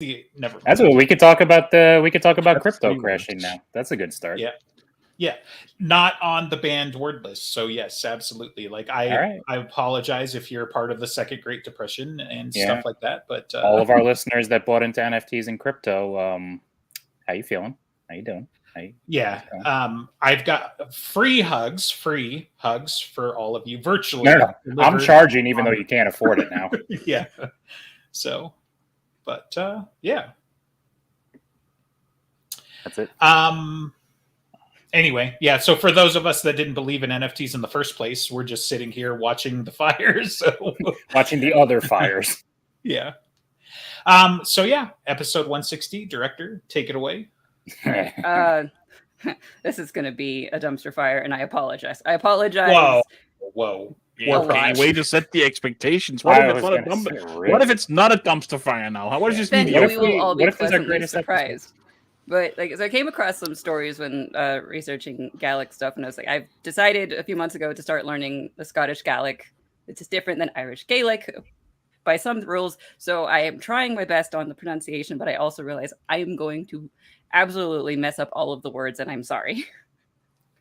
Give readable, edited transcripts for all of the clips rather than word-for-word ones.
Never mind. That's what we could talk about. Crypto crashing now. That's a good start. Yeah, not on the banned word list. So yes, absolutely. Like I apologize if you're part of the Second Great Depression and stuff like that. But all of our listeners that bought into NFTs and crypto, how you feeling? How you doing? I've got free hugs for all of you virtually. No, I'm charging even though you can't afford it now. Yeah. So, but yeah. That's it. Anyway, yeah. So for those of us that didn't believe in NFTs in the first place, we're just sitting here watching the fires. So. Watching the other fires. Yeah. So yeah, episode 160, director, take it away. This is going to be a dumpster fire, and I apologize. Whoa. Way to set the expectations. What if it's not a dumpster fire now? What is this? Then we will all be pleasantly surprised. But so I came across some stories when researching Gaelic stuff, and I was like, I've decided a few months ago to start learning the Scottish Gaelic. It's just different than Irish Gaelic by some rules. So I am trying my best on the pronunciation, but I also realize I am going to absolutely mess up all of the words, and I'm sorry.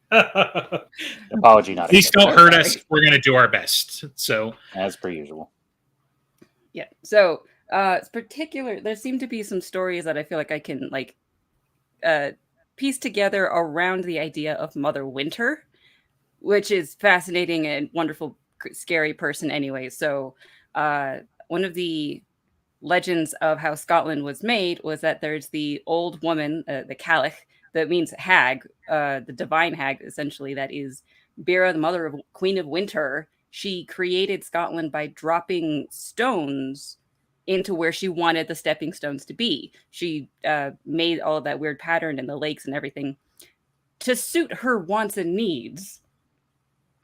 Apology not. Please don't hurt us. We're going to do our best. So as per usual. Yeah. So it's particular. There seem to be some stories that I feel like I can piece together around the idea of Mother Winter, which is fascinating and wonderful, scary person anyway. So one of the legends of how Scotland was made was that there's the old woman, the Cailleach, that means hag, the divine hag, essentially, that is Bera, the mother of Queen of Winter. She created Scotland by dropping stones into where she wanted the stepping stones to be. She made all of that weird pattern in the lakes and everything to suit her wants and needs.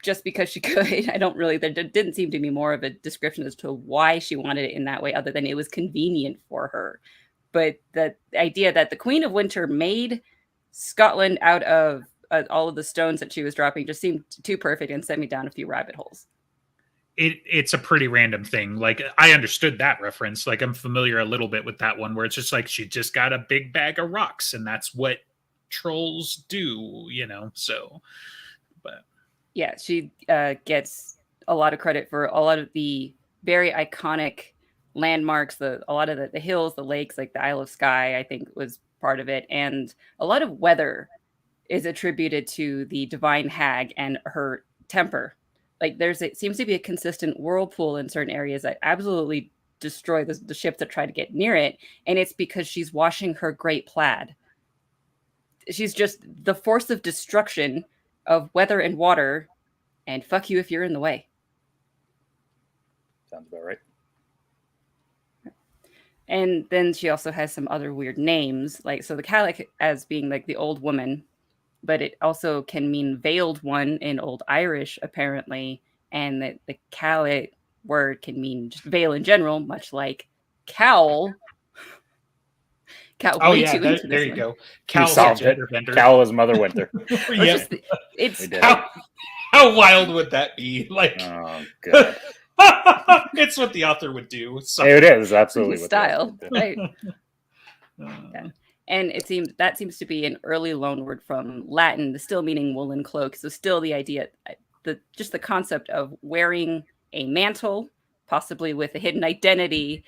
Just because she could. There didn't seem to be more of a description as to why she wanted it in that way, other than it was convenient for her. But the idea that the Queen of Winter made Scotland out of all of the stones that she was dropping just seemed too perfect and sent me down a few rabbit holes. It's a pretty random thing. Like, I understood that reference. Like, I'm familiar a little bit with that one, where it's just like she just got a big bag of rocks, and that's what trolls do, so... Yeah, she gets a lot of credit for a lot of the very iconic landmarks, a lot of the hills, the lakes, like the Isle of Skye, I think was part of it. And a lot of weather is attributed to the divine hag and her temper. Like it seems to be a consistent whirlpool in certain areas that absolutely destroy the ships that try to get near it. And it's because she's washing her great plaid. She's just the force of destruction of weather and water, and fuck you if you're in the way. Sounds about right. And then she also has some other weird names, so the Cailleach as being like the old woman, but it also can mean veiled one in Old Irish, apparently, and the Cailleach word can mean just veil in general, much like cowl. There you go. Cowl solved it. Cowl is Mother Winter. Yeah. How wild would that be? Like, oh god, it's what the author would do. It is absolutely style, right? Yeah. And that seems to be an early loanword from Latin, still meaning woolen cloak. So still the idea, just the concept of wearing a mantle, possibly with a hidden identity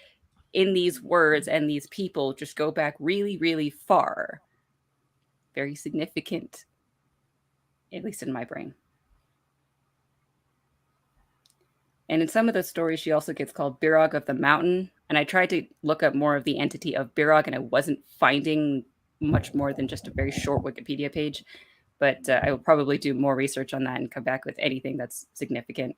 in these words and these people, just go back really, really far. Very significant, at least in my brain. And in some of the stories, she also gets called Birog of the Mountain. And I tried to look up more of the entity of Birog, and I wasn't finding much more than just a very short Wikipedia page. But I will probably do more research on that and come back with anything that's significant.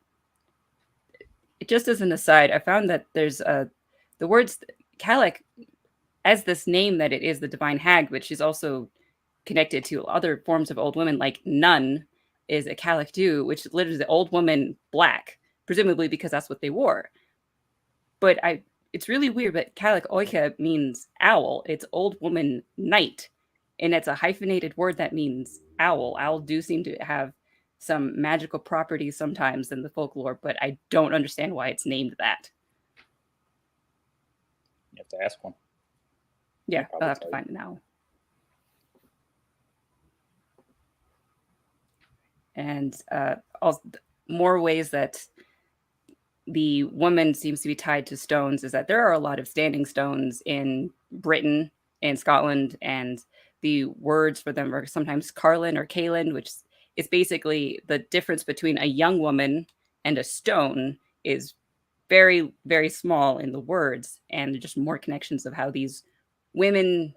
Just as an aside, I found that there's the words Cailleach as this name that it is the divine hag, but she's also connected to other forms of old women, like nun is a Cailleach do, which literally is the old woman black, presumably because that's what they wore. But it's really weird, but Cailleach oicha means owl. It's old woman night, and it's a hyphenated word that means owl. Owl do seem to have some magical properties sometimes in the folklore, but I don't understand why it's named that. You have to ask one. Yeah, I'll have to find it now. And also, more ways that the woman seems to be tied to stones is that there are a lot of standing stones in Britain and Scotland, and the words for them are sometimes Carlin or Kaelin, which is basically the difference between a young woman and a stone is very, very small in the words, and just more connections of how these women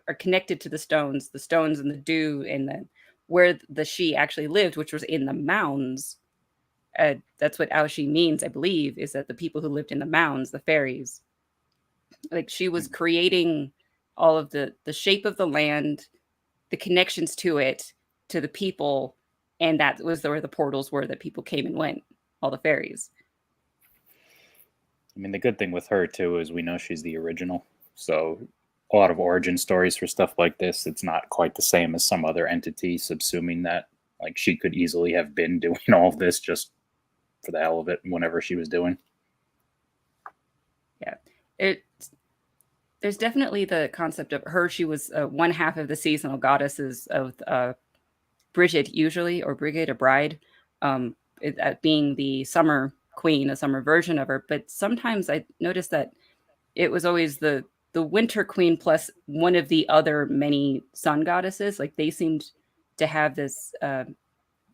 are connected to the stones and the dew, and the where the she actually lived, which was in the mounds. That's what Aushi means, I believe, is that the people who lived in the mounds, the fairies, like she was creating all of the shape of the land, the connections to it, to the people, and that was where the portals were that people came and went, all the fairies. I mean, the good thing with her too is we know she's the original, so a lot of origin stories for stuff like this, it's not quite the same as some other entity subsuming that like she could easily have been doing all of this just for the hell of it whenever she was doing. Yeah, there's definitely the concept of her. She was one half of the seasonal goddesses of Brigid, usually, or Brigid, a bride, being the summer queen, a summer version of her. But sometimes I noticed that it was always the winter queen plus one of the other many sun goddesses. Like they seemed to have this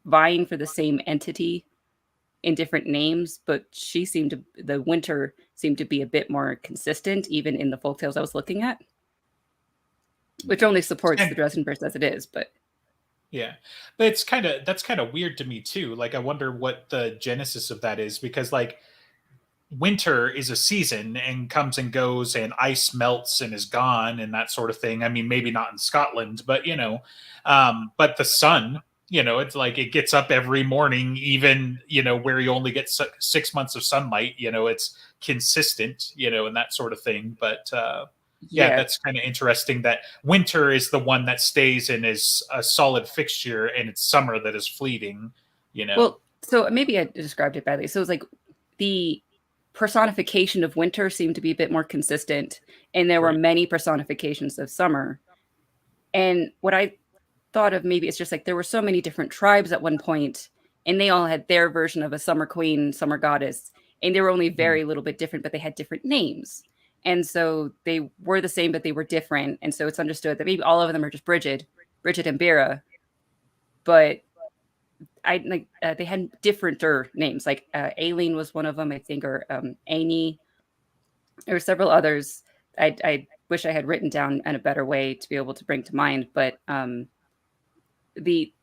vying for the same entity in different names, but the winter seemed to be a bit more consistent, even in the folktales I was looking at, which only supports the Dresdenverse as it is. But yeah, but that's kind of weird to me too. Like, I wonder what the genesis of that is, because like winter is a season and comes and goes, and ice melts and is gone and that sort of thing. I mean, maybe not in Scotland, but but the sun, it's like it gets up every morning, even where you only get 6 months of sunlight. It's consistent, and that sort of thing. But yeah, that's kind of interesting that winter is the one that stays and is a solid fixture, and it's summer that is fleeting. Well, so maybe I described it badly. So it's like the personification of winter seemed to be a bit more consistent, and there were many personifications of summer. And what I thought of, maybe it's just like there were so many different tribes at one point, and they all had their version of a summer queen, summer goddess, and they were only very little bit different, but they had different names. And so they were the same, but they were different. And so it's understood that maybe all of them are just Brigid and Bera, but they had differenter names. Like Aileen was one of them, I think, or Annie. There were several others. I wish I had written down in a better way to be able to bring to mind, but the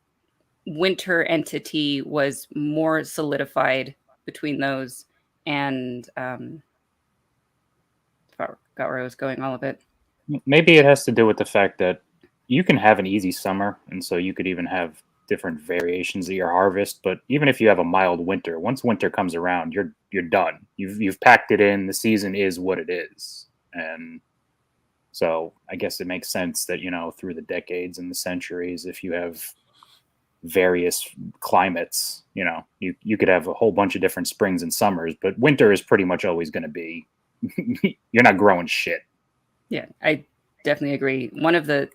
winter entity was more solidified between those, and forgot where I was going all of it. Maybe it has to do with the fact that you can have an easy summer, and so you could even have different variations of your harvest. But even if you have a mild winter, once winter comes around, you're done. You've packed it in. The season is what it is, and so I guess it makes sense that through the decades and the centuries, if you have various climates, you could have a whole bunch of different springs and summers, but winter is pretty much always going to be you're not growing shit. Yeah, I definitely agree. One of the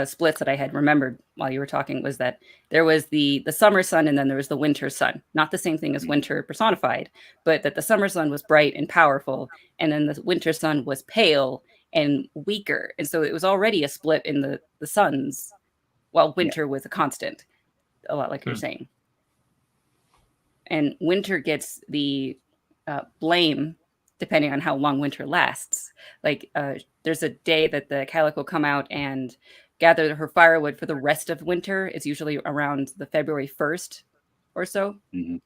splits that I had remembered while you were talking was that there was the summer sun, and then there was the winter sun. Not the same thing as winter personified, but that the summer sun was bright and powerful, and then the winter sun was pale and weaker. And so it was already a split in the suns, while winter was a constant, a lot like you're saying. And winter gets the blame depending on how long winter lasts. Like there's a day that the Calic will come out and gather her firewood for the rest of winter. It's usually around the February 1st or so. Mm-hmm.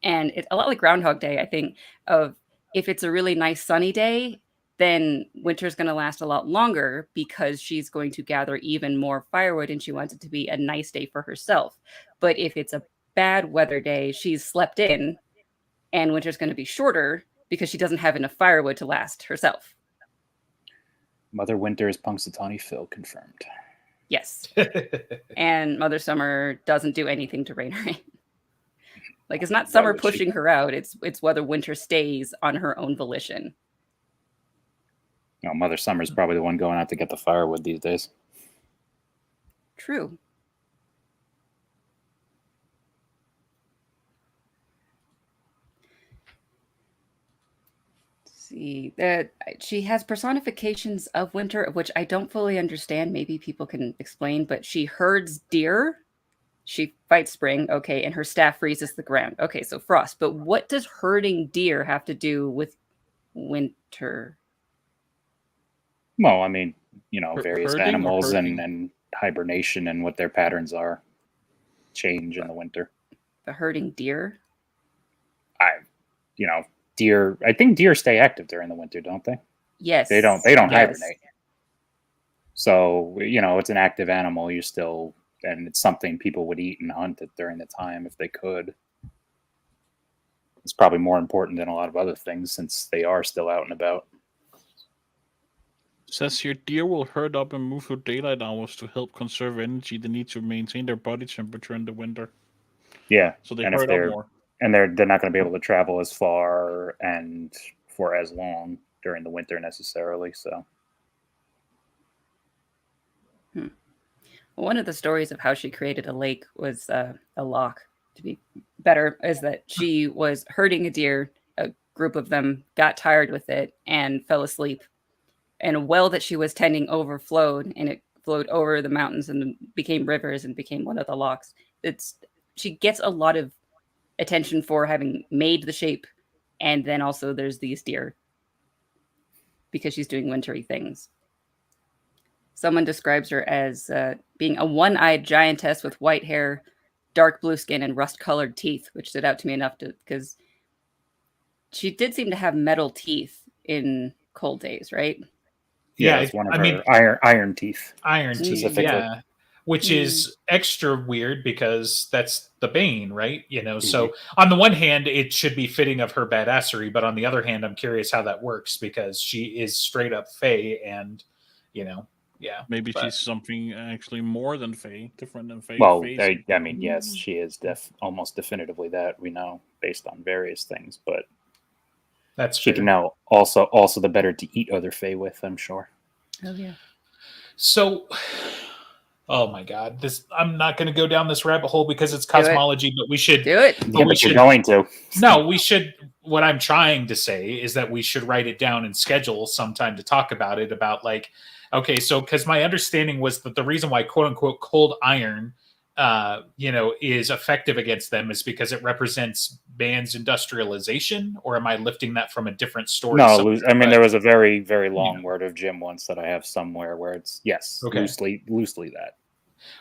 And it's a lot like Groundhog Day, I think, of if it's a really nice sunny day, then winter's going to last a lot longer because she's going to gather even more firewood, and she wants it to be a nice day for herself. But if it's a bad weather day, she's slept in, and winter's going to be shorter because she doesn't have enough firewood to last herself. Mother Winter is Punxsutawney Phil confirmed. Yes. And Mother Summer doesn't do anything to rein her in. Like, it's not summer pushing her out. It's whether winter stays on her own volition. Mother Summer's probably the one going out to get the firewood these days. True. See that she has personifications of winter, which I don't fully understand. Maybe people can explain, but she herds deer. She fights spring, okay, and her staff freezes the ground. Okay, so frost. But what does herding deer have to do with winter? Well, I mean, various animals and hibernation and what their patterns are change in the winter. The herding deer? Deer. I think deer stay active during the winter, don't they? Yes. They don't hibernate. So, it's an active animal. And it's something people would eat and hunt during the time if they could. It's probably more important than a lot of other things since they are still out and about. It says here, deer will herd up and move through daylight hours to help conserve energy they need to maintain their body temperature in the winter. Yeah. So they herd up more. And they're not going to be able to travel as far and for as long during the winter necessarily. So. One of the stories of how she created a lake was a loch. To be better, is that she was herding a deer. A group of them got tired with it and fell asleep. And a well that she was tending overflowed, and it flowed over the mountains and became rivers and became one of the lochs. She gets a lot of attention for having made the shape, and then also there's these deer because she's doing wintry things. Someone describes her as being a one-eyed giantess with white hair, dark blue skin, and rust-colored teeth, which stood out to me enough because she did seem to have metal teeth in cold days, right? Yeah, it's one of her iron teeth. Iron teeth, yeah. Which is extra weird because that's the Bane, right? So on the one hand, it should be fitting of her badassery, but on the other hand, I'm curious how that works because she is straight up Fae and, yeah. Maybe she's something actually more than Fae, different than Fae. Well, I mean, yes, she is almost definitively that, we know, based on various things, but that's she can now also the better to eat other Fae with, I'm sure. Oh, yeah. So... Oh my God! I'm not going to go down this rabbit hole because it's cosmology, but we should do it. But you're going to. No, we should. What I'm trying to say is that we should write it down and schedule sometime to talk about it. About okay, so because my understanding was that the reason why "quote unquote" cold iron, is effective against them is because it represents man's industrialization. Or am I lifting that from a different story? No, I mean there was a very, very long word of Jim once that I have somewhere where it's loosely that.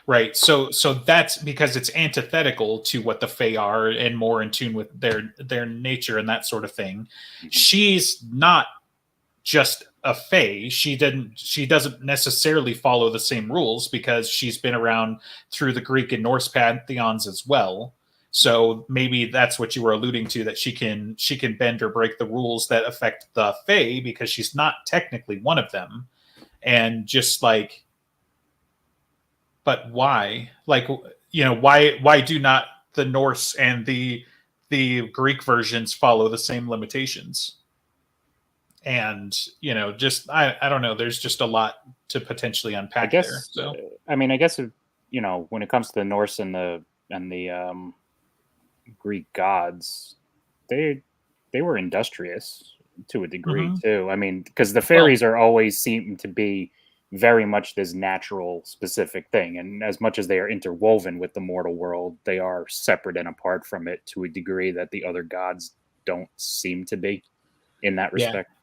Right. So that's because it's antithetical to what the Fae are and more in tune with their nature and that sort of thing. Mm-hmm. She's not just a Fae. She doesn't necessarily follow the same rules because she's been around through the Greek and Norse pantheons as well. So maybe that's what you were alluding to, that she can bend or break the rules that affect the Fae because she's not technically one of them. And just but why? Why do not the Norse and the Greek versions follow the same limitations? And I don't know. There's just a lot to potentially unpack there. So I guess when it comes to the Norse and the Greek gods, they were industrious to a degree too. I mean, because the fairies are always seem to be very much this natural specific thing, and as much as they are interwoven with the mortal world, they are separate and apart from it to a degree that the other gods don't seem to be in that respect. Yeah.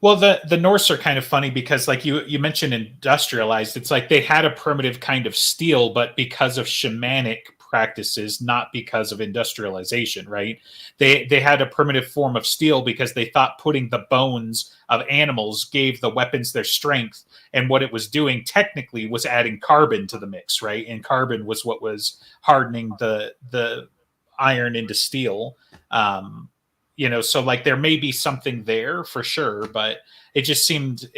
Well, the Norse are kind of funny because you mentioned industrialized, it's like they had a primitive kind of steel, but because of shamanic practices, not because of industrialization, right? They had a primitive form of steel because they thought putting the bones of animals gave the weapons their strength, and what it was doing technically was adding carbon to the mix, right? And carbon was what was hardening the iron into steel. So there may be something there for sure, but it just seemed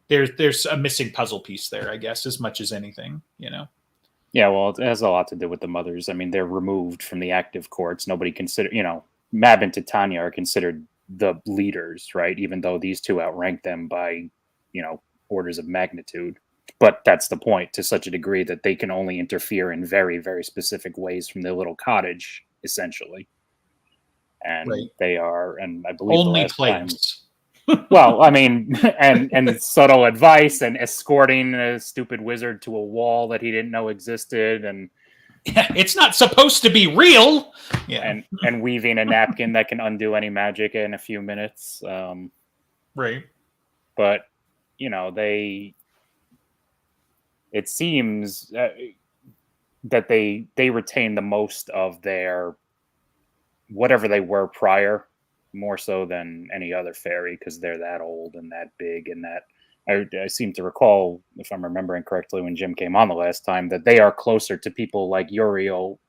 there's a missing puzzle piece there, I guess, as much as anything, Yeah, well, it has a lot to do with the mothers. I mean, they're removed from the active courts. Nobody consider, Mab and Titania are considered the leaders, right? Even though these two outrank them by, orders of magnitude. But that's the point, to such a degree that they can only interfere in very, very specific ways from their little cottage, essentially. And they are, and I believe only the last players. Well, I mean, and subtle advice and escorting a stupid wizard to a wall that he didn't know existed, and it's not supposed to be real. Yeah, and weaving a napkin that can undo any magic in a few minutes. Right, but it seems that they retain the most of their whatever they were prior, more so than any other fairy, because they're that old and that big, and that I seem to recall, if I'm remembering correctly, when Jim came on the last time, that they are closer to people like Uriel,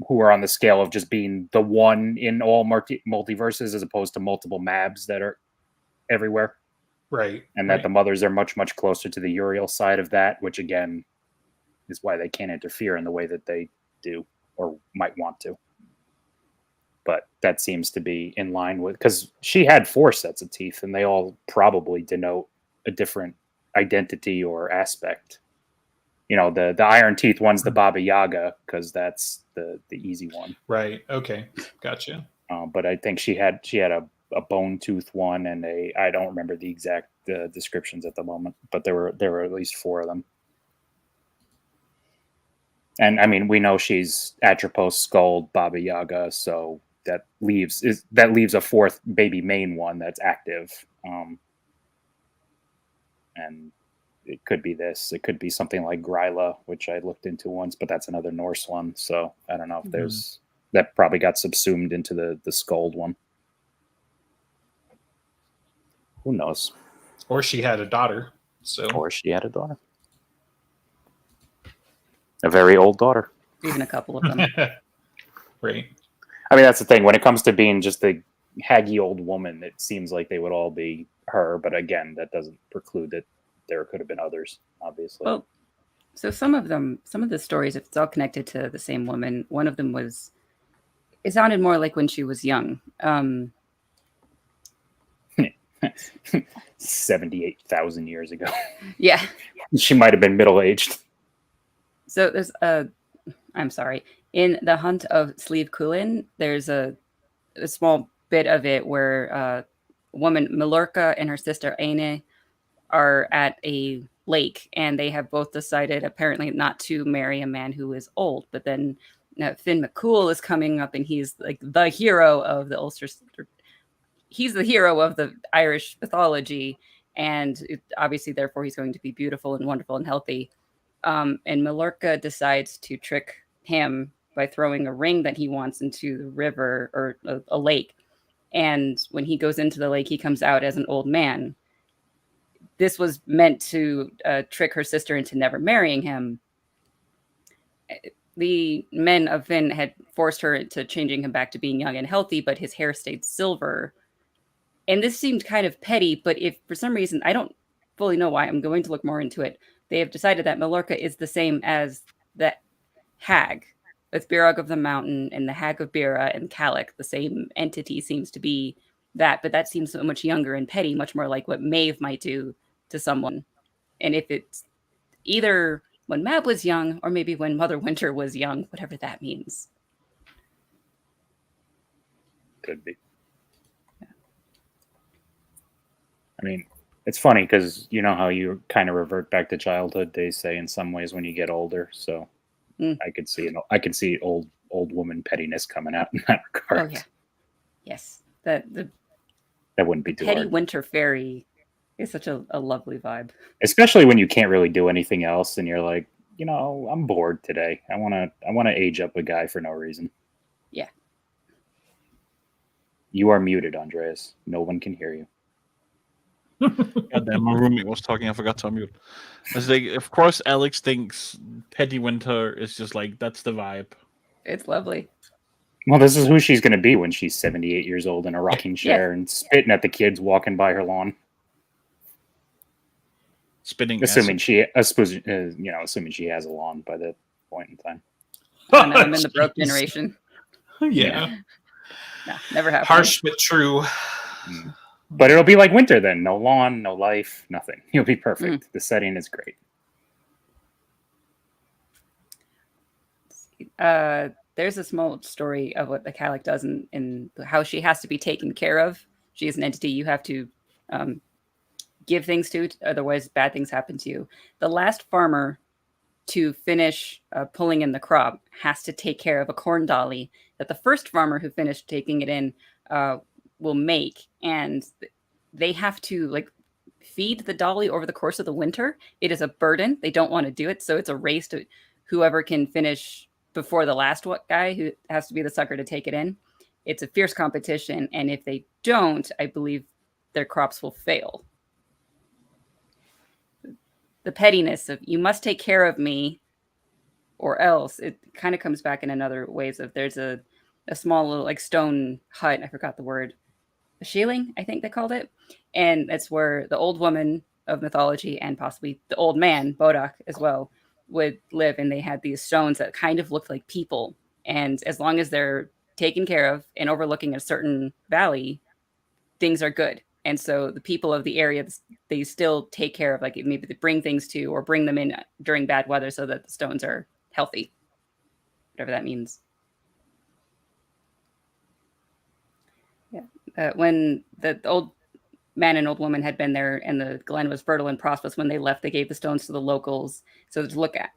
who are on the scale of just being the one in all multiverses, as opposed to multiple Mabs that are everywhere. Right. And that the mothers are much, much closer to the Uriel side of that, which again is why they can't interfere in the way that they do or might want to. But that seems to be in line with, because she had 4 sets of teeth, and they all probably denote a different identity or aspect. The iron teeth one's the Baba Yaga, because that's the easy one. Right. Okay. Gotcha. But I think she had a bone tooth one, and I don't remember the exact descriptions at the moment, but there were at least 4 of them. And I mean, we know she's Atropos, Skuld, Baba Yaga, so that leaves a 4th baby main one that's active. And it could be this. It could be something like Gryla, which I looked into once, but that's another Norse one. So I don't know if there's that probably got subsumed into the Skuld one. Who knows? Or she had a daughter. Or she had a daughter. A very old daughter. Even a couple of them. Right. I mean, that's the thing. When it comes to being just the haggy old woman, it seems like they would all be her. But again, that doesn't preclude that there could have been others, obviously. Well, so some of the stories, if it's all connected to the same woman, one of them it sounded more like when she was young. 78,000 years ago. Yeah. She might have been middle-aged. So there's I'm sorry. In The Hunt of Sleeve Kulin, there's a small bit of it where a woman, Milorka, and her sister Aine are at a lake, and they have both decided apparently not to marry a man who is old. But then Finn McCool is coming up, and he's like the hero of the Ulster. He's the hero of the Irish mythology, and obviously, therefore, he's going to be beautiful and wonderful and healthy. And Milorka decides to trick him by throwing a ring that he wants into the river or a lake. And when he goes into the lake, he comes out as an old man. This was meant to trick her sister into never marrying him. The men of Finn had forced her into changing him back to being young and healthy, but his hair stayed silver. And this seemed kind of petty, but if for some reason, I don't fully know why, I'm going to look more into it. They have decided that Milorka is the same as the hag with Birog of the Mountain and the Hag of Bira and Kalak. The same entity seems to be that, but that seems so much younger and petty, much more like what Maeve might do to someone. And if it's either when Mab was young or maybe when Mother Winter was young, whatever that means. Could be. Yeah. I mean, it's funny because you know how you kind of revert back to childhood, they say, in some ways when you get older. So I could see old woman pettiness coming out in that regard. Oh yeah, yes. That wouldn't be too petty hard. winter fairy is such a lovely vibe. Especially when you can't really do anything else, and you're like, I'm bored today. I wanna age up a guy for no reason. Yeah. You are muted, Andreas. No one can hear you. Goddamn, my roommate was talking. I forgot to unmute. I was like, of course, Alex thinks Petty Winter is just like, that's the vibe. It's lovely. Well, this is who she's going to be when she's 78 years old in a rocking chair and spitting at the kids walking by her lawn. Spitting, assuming she has a lawn by that point in time. Oh, no, I'm in the broke generation. Yeah. No, never happened. Harsh but true. But it'll be like winter then. No lawn, no life, nothing. You'll be perfect. The setting is great. There's a small story of what the Calic does in how she has to be taken care of. She is an entity you have to give things to, otherwise bad things happen to you. The last farmer to finish pulling in the crop has to take care of a corn dolly that the first farmer who finished taking it in will make, and they have to like feed the dolly over the course of the winter. It is a burden. They don't want to do it, so it's a race to whoever can finish before the last guy who has to be the sucker to take it in. It's a fierce competition, and if they don't, I believe their crops will fail. The pettiness of you must take care of me or else, it kind of comes back in another ways of there's a small little like stone hut. I forgot the word. A shieling, I think they called it. And that's where the old woman of mythology and possibly the old man, Bodak, as well, would live. And they had these stones that kind of looked like people. And as long as they're taken care of and overlooking a certain valley, things are good. And so the people of the area, they still take care of, like maybe they bring things to or bring them in during bad weather so that the stones are healthy, whatever that means. Yeah. When the old man and old woman had been there and the glen was fertile and prosperous, when they left, they gave the stones to the locals. So to look at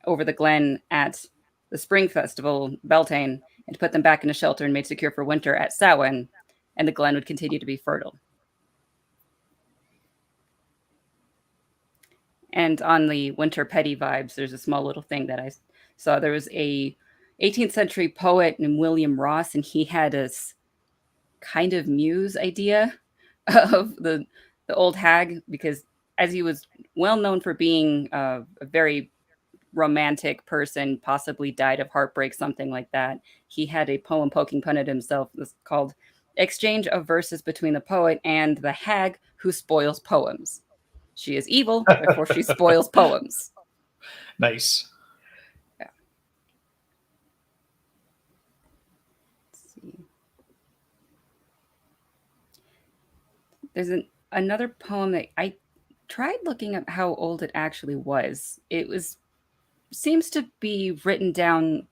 over the glen at the spring festival, Beltane, and to put them back in a shelter and made secure for winter at Samhain, and the glen would continue to be fertile. And on the winter petty vibes, there's a small little thing that I saw. There was a 18th century poet named William Ross, and he had this kind of muse idea of the old hag, because as he was well known for being a very romantic person, possibly died of heartbreak, something like that. He had a poem poking fun at himself. It was called Exchange of Verses Between the Poet and the Hag Who Spoils Poems. She is evil, therefore she spoils poems. Nice. Yeah. Let's see. There's another poem that I tried looking up how old it actually was. It seems to be written down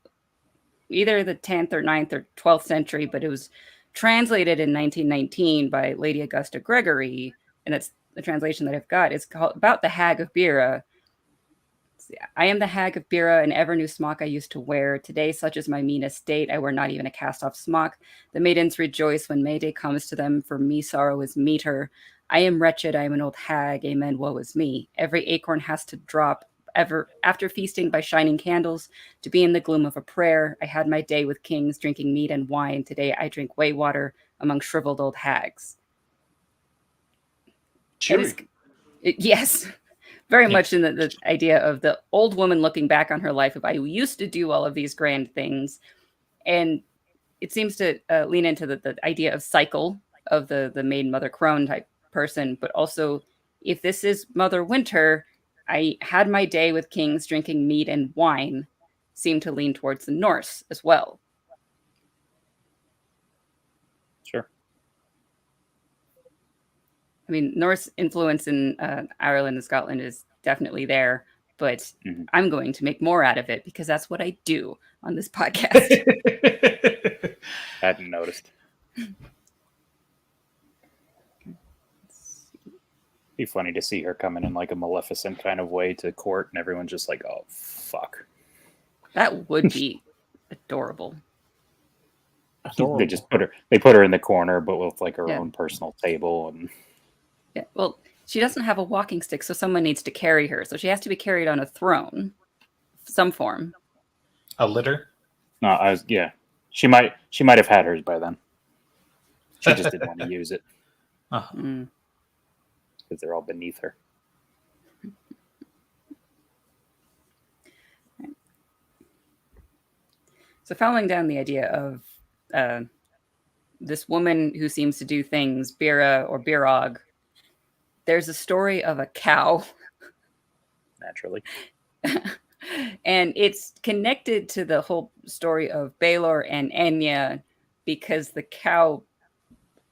either the 10th or 9th or 12th century, but it was translated in 1919 by Lady Augusta Gregory, and that's the translation that I've got. It's called About the Hag of Bira. I am the hag of Bira, an ever new smock I used to wear. Today, such is my mean estate, I wear not even a cast-off smock. The maidens rejoice when May Day comes to them, for me sorrow is meeter. I am wretched, I am an old hag, amen, woe is me. Every acorn has to drop, ever after feasting by shining candles, to be in the gloom of a prayer. I had my day with kings, drinking meat and wine. Today I drink whey water among shriveled old hags. Yes, very much in the idea of the old woman looking back on her life of I used to do all of these grand things. And it seems to lean into the idea of cycle of the maid Mother Crone type person, but also if this is Mother Winter, I had my day with kings drinking meat and wine, seem to lean towards the Norse as well. Sure. I mean, Norse influence in Ireland and Scotland is definitely there, but I'm going to make more out of it because that's what I do on this podcast. Hadn't noticed. Be funny to see her coming in like a Maleficent kind of way to court, and everyone's just like, "Oh, fuck." That would be adorable. They just put her in the corner, but with like her own personal table and. Yeah, well, she doesn't have a walking stick, so someone needs to carry her. So she has to be carried on a throne, some form. A litter? No, she might have had hers by then. She just didn't want to use it because they're all beneath her. So following down the idea of this woman who seems to do things, Bira or Birog, there's a story of a cow. Naturally. And it's connected to the whole story of Baelor and Enya because the cow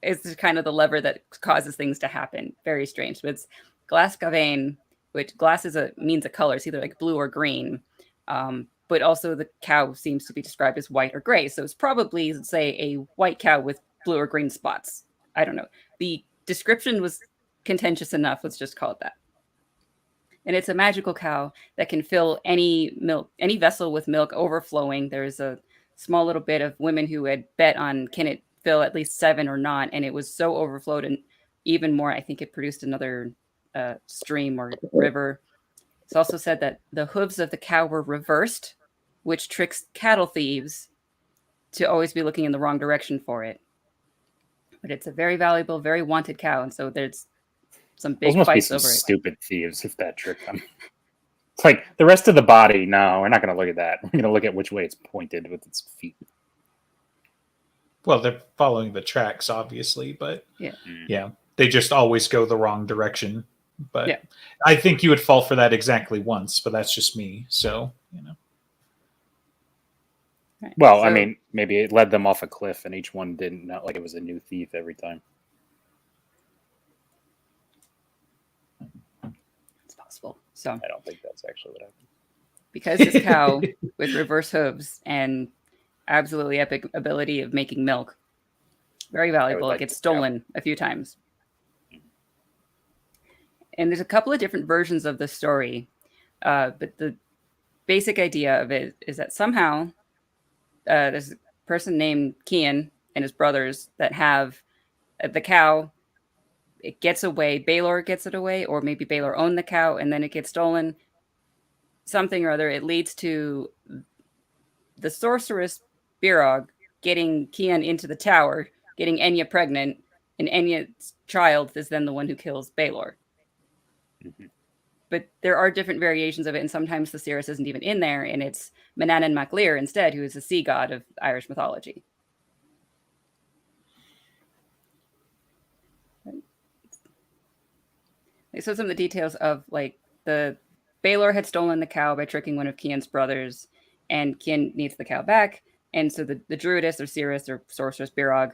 it's kind of the lever that causes things to happen. Very strange. But it's Glas Gavain, which glass means a color. It's either like blue or green. But also the cow seems to be described as white or gray. So it's probably, let's say, a white cow with blue or green spots. I don't know. The description was contentious enough. Let's just call it that. And it's a magical cow that can fill any vessel with milk overflowing. There's a small little bit of women who had bet on can it fill at least 7 or not. And it was so overflowed, and even more, I think it produced another stream or river. It's also said that the hooves of the cow were reversed, which tricks cattle thieves to always be looking in the wrong direction for it. But it's a very valuable, very wanted cow, and so there's some big Those must be fights some over it. stupid thieves if that tricked them. It's like the rest of the body. No, we're not going to look at that. We're going to look at which way it's pointed with its feet. Well, they're following the tracks, obviously, but Yeah. they just always go the wrong direction. But Yeah. I think you would fall for that exactly once, but that's just me. So, Right. Well, I So- mean, maybe it led them off a cliff, and each one didn't know, like it was a new thief every time. It's possible. So I don't think that's actually what happened. because this cow with reverse hooves and absolutely epic ability of making milk, very valuable. like It gets this cow. stolen a few times. And there's a couple of different versions of the story, but the basic idea of it is that somehow there's a person named Kian and his brothers that have the cow. It gets away. Baelor gets it away, or maybe Baelor owned the cow and then it gets stolen. Something or other. It leads to the sorceress Birog getting Kian into the tower, getting Enya pregnant, and Enya's child is then the one who kills Baelor. Mhm. But there are different variations of it, and sometimes the Cirrus isn't even in there, and it's Manannan mac Lir instead, who is the sea god of Irish mythology. So some of the details of like the Baelor had stolen the cow by tricking one of Kian's brothers, and Kian needs the cow back. And so the druidess or Cirrus or sorceress Birog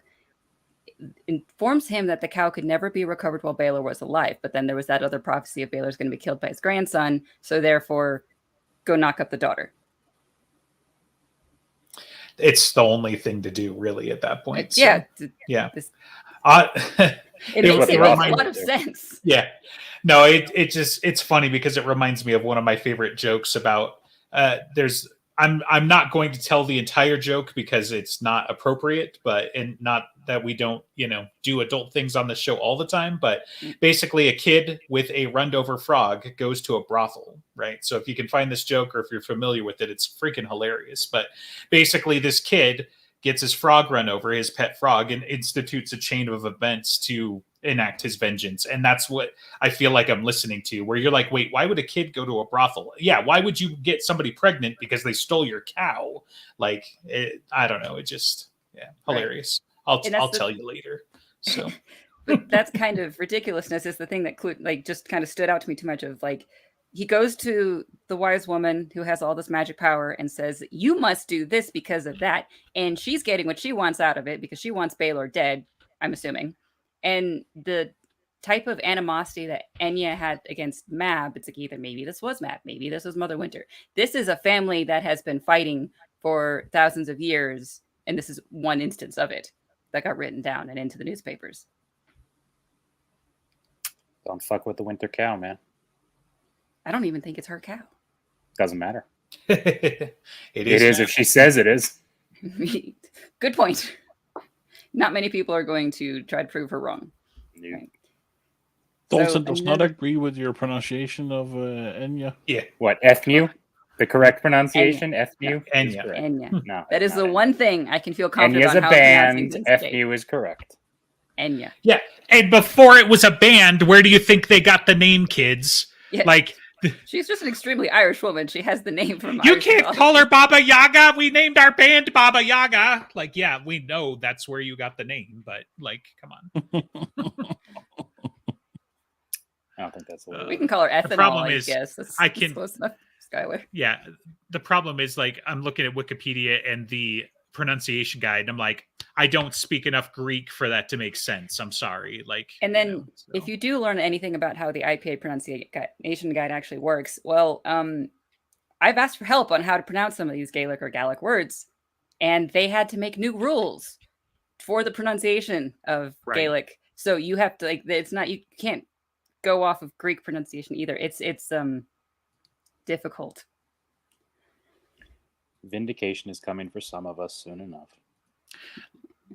informs him that the cow could never be recovered while Baelor was alive. But then there was that other prophecy of Baelor's going to be killed by his grandson. So therefore, go knock up the daughter. it's the only thing to do, really, at that point. So, Yeah. yeah. This- It It makes what it they make a remind lot me of of. sense. Yeah. No, it's funny because it reminds me of one of my favorite jokes about I'm not going to tell the entire joke because it's not appropriate, and not that we don't, do adult things on the show all the time, but basically a kid with a runned over frog goes to a brothel, right? So if you can find this joke or if you're familiar with it, it's freaking hilarious. But basically this kid gets his frog run over, his pet frog, and institutes a chain of events to enact his vengeance. And that's what I feel like I'm listening to, where you're like, wait, why would a kid go to a brothel? Yeah, why would you get somebody pregnant because they stole your cow? Like, I don't know. It just, hilarious. I'll tell you later. So, But that's kind of ridiculousness is the thing that just kind of stood out to me too much of like, he goes to the wise woman who has all this magic power and says, you must do this because of that. And she's getting what she wants out of it because she wants Baelor dead, I'm assuming. And the type of animosity that Enya had against Mab, it's like either maybe this was Mab, maybe this was Mother Winter. This is a family that has been fighting for thousands of years. And this is one instance of it that got written down and into the newspapers. Don't fuck with the winter cow, man. I don't even think it's her cow. Doesn't matter. it It is if she says it is. Good point. Not many people are going to try to prove her wrong. You- Right. Dawson So, does and not then- agree with your pronunciation of Enya. What, Ethmu? The correct pronunciation? Ethmu? Enya. is correct. Enya. No. That is it's the not one thing I can feel Enya. confident Enya's on a how pronouncing band. this name. Ethmu is correct. Enya. And before it was a band, where do you think they got the name, kids? Yeah. Like, She's just an extremely Irish woman. She has the name from you Irish can't mythology. call her Baba Yaga. We named our band Baba Yaga. Like, yeah, we know that's where you got the name, but like, come on. I don't think that's a little. We can call her ethanol, problem I is, guess. That's I can- close enough, Skylar. Yeah, the problem is like I'm looking at Wikipedia and the pronunciation guide, and I'm like, I don't speak enough Greek for that to make sense. I'm sorry. Like, And then if you do learn anything about how the IPA pronunciation guide actually works, well, I've asked for help on how to pronounce some of these Gaelic or Gallic words, and they had to make new rules for the pronunciation of Gaelic. So you have to like, it's not, you can't go off of Greek pronunciation either. It's difficult. Vindication is coming for some of us soon enough.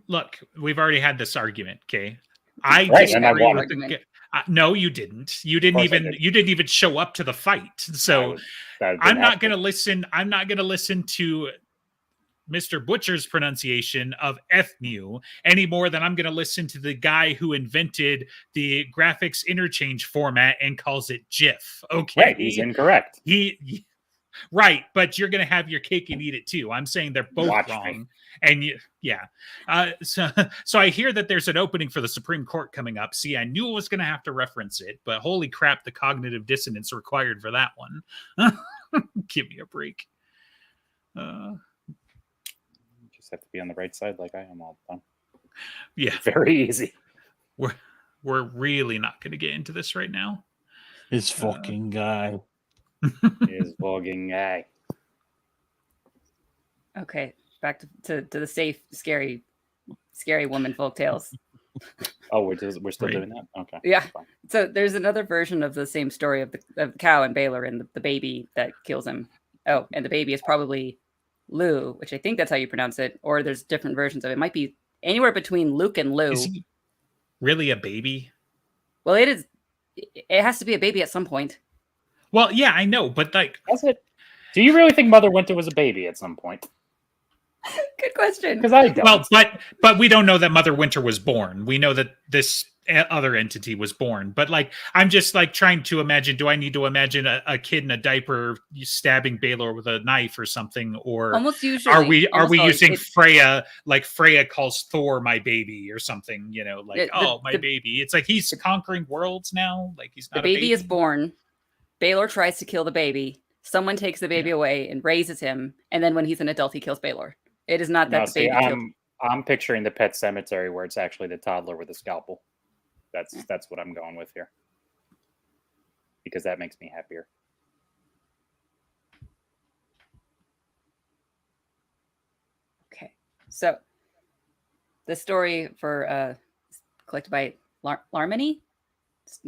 Look, we've already had this argument. Okay, I Right, disagree and I won. with the. No, you didn't. You didn't even. You didn't even show up to the fight. So I'm not going to listen. I'm not going to listen to Mr. Butcher's pronunciation of FMU any more than I'm going to listen to the guy who invented the graphics interchange format and calls it GIF. Okay, right, he's incorrect. Right, but you're going to have your cake and eat it too. I'm saying they're both wrong. And so I hear that there's an opening for the Supreme Court coming up. See, I knew I was going to have to reference it, but holy crap, the cognitive dissonance required for that one. Give me a break. Just have to be on the right side like I am all the time. Yeah. Very easy. We're really not going to get into this right now. This fucking guy. Is voguing guy. Okay, back to the safe, scary woman folk tales. Oh, we're still doing that? Okay. Yeah. So there's another version of the same story of the cow and Baylor and the baby that kills him. Oh, and the baby is probably Lou, which I think that's how you pronounce it, or there's different versions of it. It might be anywhere between Luke and Lou. Is he really a baby? Well, it is. It has to be a baby at some point. Well, yeah, I know, but like, that's it. Do you really think Mother Winter was a baby at some point? Good question. Because I don't. Well, but we don't know that Mother Winter was born. We know that this other entity was born. But like, I'm just like trying to imagine. Do I need to imagine a kid in a diaper stabbing Baylor with a knife or something? Or almost usually are we using Freya? Like Freya calls Thor my baby or something? You know, like my baby. It's like he's conquering worlds now. Like he's not. The baby is born. Baylor tries to kill the baby. Someone takes the baby away and raises him, and then when he's an adult, he kills Baylor. It is not that the baby killed. I'm picturing the Pet Cemetery where it's actually the toddler with a scalpel. That's what I'm going with here. Because that makes me happier. Okay. So the story for collected by Larmany.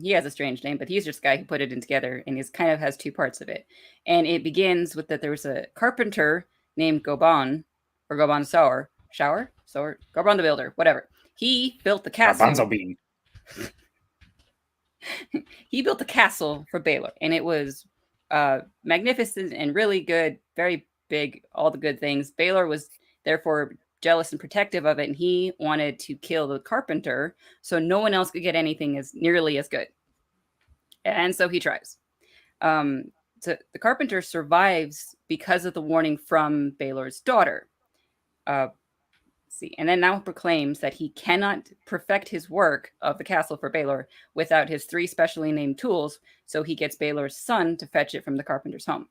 He has a strange name, but he's just a guy who put it in together, and he kind of has two parts of it. And it begins with that there was a carpenter named Goban, or Goban Goban the Builder, whatever. He built the castle. Garbanzo bean. He built the castle for Baylor, and it was magnificent and really good, very big, all the good things. Baylor was therefore jealous and protective of it, and he wanted to kill the carpenter so no one else could get anything as nearly as good. And so he tries. So the carpenter survives because of the warning from Baylor's daughter. And then now proclaims that he cannot perfect his work of the castle for Baylor without his 3 specially named tools, so he gets Baylor's son to fetch it from the carpenter's home.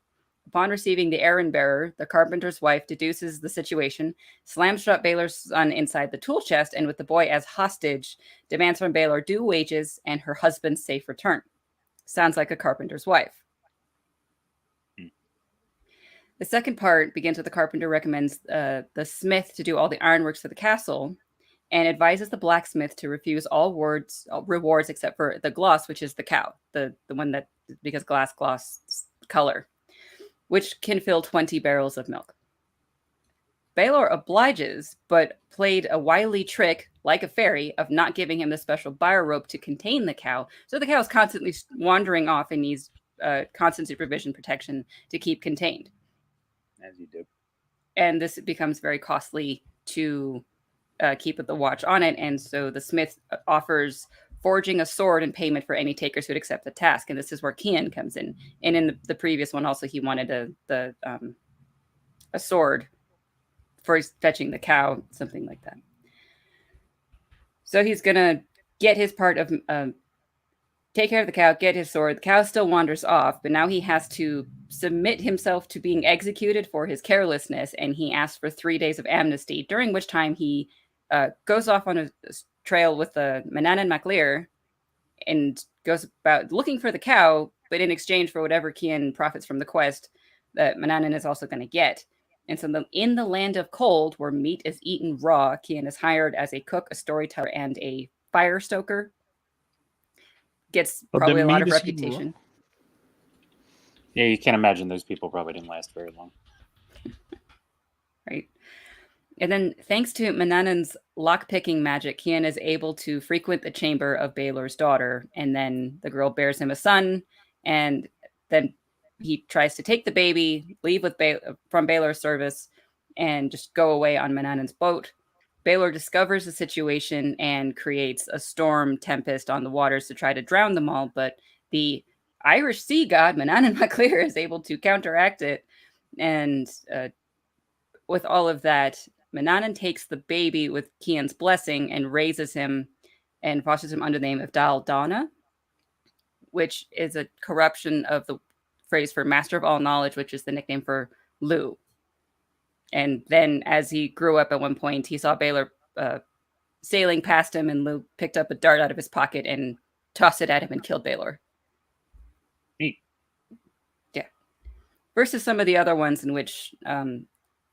Upon receiving the errand bearer, the carpenter's wife deduces the situation, slams shut Baylor's son inside the tool chest, and with the boy as hostage, demands from Baylor due wages and her husband's safe return. Sounds like a carpenter's wife. The second part begins with the carpenter recommends the smith to do all the ironworks for the castle and advises the blacksmith to refuse all rewards except for the gloss, which is the cow, the one that, because gloss color, which can fill 20 barrels of milk. Baylor obliges, but played a wily trick, like a fairy, of not giving him the special buyer rope to contain the cow. So the cow is constantly wandering off and needs constant supervision protection to keep contained. As you do. And this becomes very costly to keep the watch on it. And so the smith offers forging a sword in payment for any takers who'd accept the task. And this is where Kian comes in. And in the previous one, also, he wanted a sword for fetching the cow, something like that. So he's going to get his part of take care of the cow, get his sword. The cow still wanders off, but now he has to submit himself to being executed for his carelessness, and he asks for 3 days of amnesty, during which time he goes off on a trail with Manannan MacLear and goes about looking for the cow, but in exchange for whatever Cian profits from the quest, that Manannan is also going to get. And so in the land of cold, where meat is eaten raw, Cian is hired as a cook, a storyteller, and a fire stoker. Gets But probably the a lot meat of is eaten raw? reputation. Yeah, you can't imagine those people probably didn't last very long. Right. And then, thanks to Manannan's lock-picking magic, Cian is able to frequent the chamber of Baelor's daughter, and then the girl bears him a son, and then he tries to take the baby, leave with from Baelor's service, and just go away on Manannan's boat. Baelor discovers the situation and creates a storm tempest on the waters to try to drown them all, but the Irish sea god, Manannan MacLear, is able to counteract it, and with all of that, Manannan takes the baby with Cian's blessing and raises him and fosters him under the name of Dal Donna, which is a corruption of the phrase for master of all knowledge, which is the nickname for Lugh. And then as he grew up at one point, he saw Baelor sailing past him, and Lugh picked up a dart out of his pocket and tossed it at him and killed Baelor. Neat. Yeah. Versus some of the other ones in which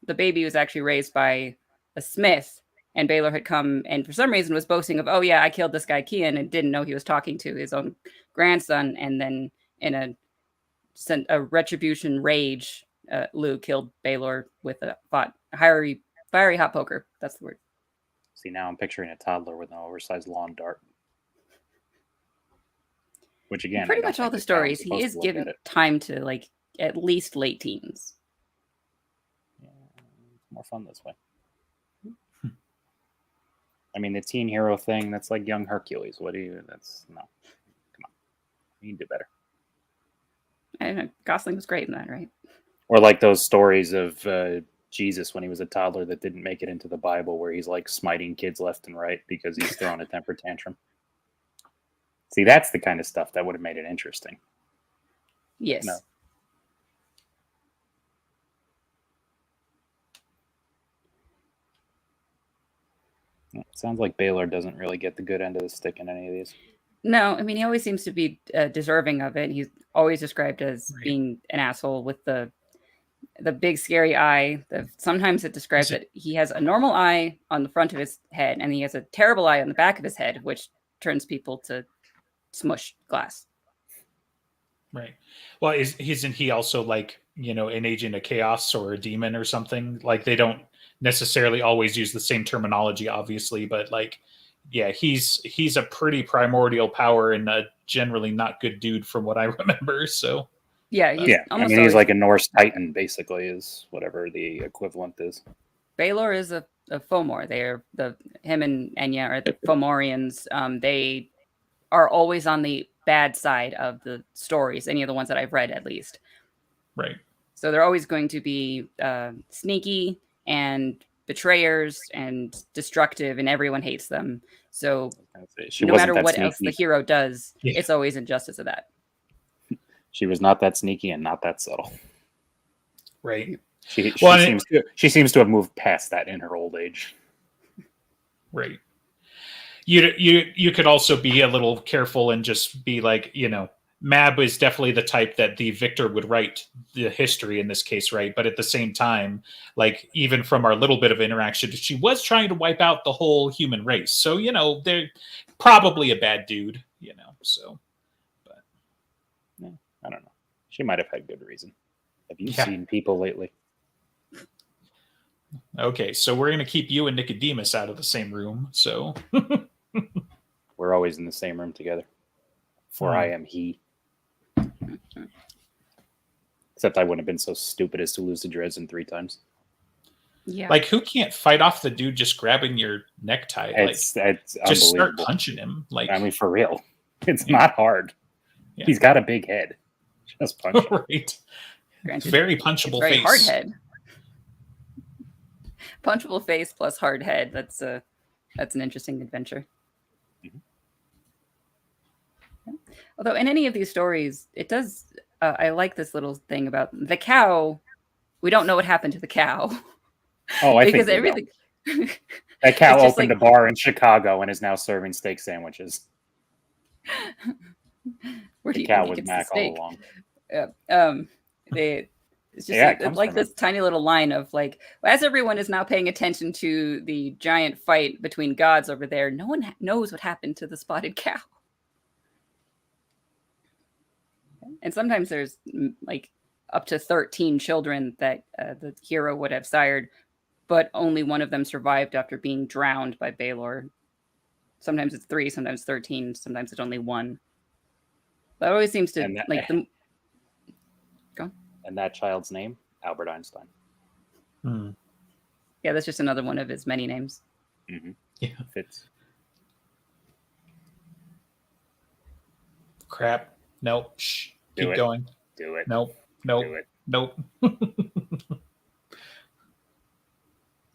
the baby was actually raised by a smith, and Baelor had come and for some reason was boasting of, oh yeah, I killed this guy Cian, and didn't know he was talking to his own grandson. And then in a retribution rage, Lugh killed Baelor with a fiery hot poker. That's the word. See, now I'm picturing a toddler with an oversized lawn dart. Which again, Pretty much all the stories, he is given time to like at least late teens. Yeah, it's more fun this way. I mean, the teen hero thing, that's like young Hercules. No. Come on. You can do better. I don't know. Gosling was great in that, right? Or like those stories of Jesus when he was a toddler that didn't make it into the Bible, where he's like smiting kids left and right because he's throwing a temper tantrum. See, that's the kind of stuff that would have made it interesting. Yes. No. It sounds like Baelor doesn't really get the good end of the stick in any of these. No, I mean, he always seems to be deserving of it. He's always described as being an asshole with the big scary eye. Sometimes it describes that he has a normal eye on the front of his head, and he has a terrible eye on the back of his head, which turns people to smush glass. Right. Well, isn't he also like, an agent of chaos or a demon or something? Like, they don't necessarily always use the same terminology, obviously, but like, yeah, he's a pretty primordial power and a generally not good dude from what I remember. So yeah, he's like a Norse Titan, basically, is whatever the equivalent is. Baelor is a Fomor. They're him and Enya are the Fomorians. They are always on the bad side of the stories, any of the ones that I've read, at least. Right. So they're always going to be sneaky and betrayers and destructive, and everyone hates them. So no matter what else the hero does, it's always injustice of that. She was not that sneaky and not that subtle. Right. She seems to have moved past that in her old age. Right. You could also be a little careful and just be like, Mab is definitely the type that the victor would write the history in this case, right? But at the same time, like, even from our little bit of interaction, she was trying to wipe out the whole human race. So, they're probably a bad dude, so. But yeah, I don't know. She might have had good reason. Have you seen people lately? Okay, so we're going to keep you and Nicodemus out of the same room, so. We're always in the same room together. For I am he. Except I wouldn't have been so stupid as to lose to Dresden 3 times. Yeah. Like, who can't fight off the dude just grabbing your necktie? It's just start punching him. Like, I mean, for real. It's not hard. Yeah. He's got a big head. Just punch him. Right. Granted, very punchable very face. Hard head. Punchable face plus hard head. That's an interesting adventure. Mm-hmm. Although in any of these stories, it does. I like this little thing about the cow. We don't know what happened to the cow. Oh, I because think everything. That cow It's just opened like- a bar in Chicago and is now serving steak sandwiches. Where do The you cow think he was gets the Mac all steak? along. It's just Yeah, it comes like from this tiny little line of like, as everyone is now paying attention to the giant fight between gods over there, no one knows what happened to the spotted cow. And sometimes there's like up to 13 children that the hero would have sired, but only one of them survived after being drowned by Baelor. Sometimes it's 3, sometimes 13, sometimes it's only 1. That always seems to And that- like the. Go on. And that child's name, Albert Einstein. Yeah, that's just another one of his many names. Mm-hmm. Yeah. Fits. Crap. Nope. Shh. Do Keep it. going. Do it. Nope. Do Nope. it. Nope.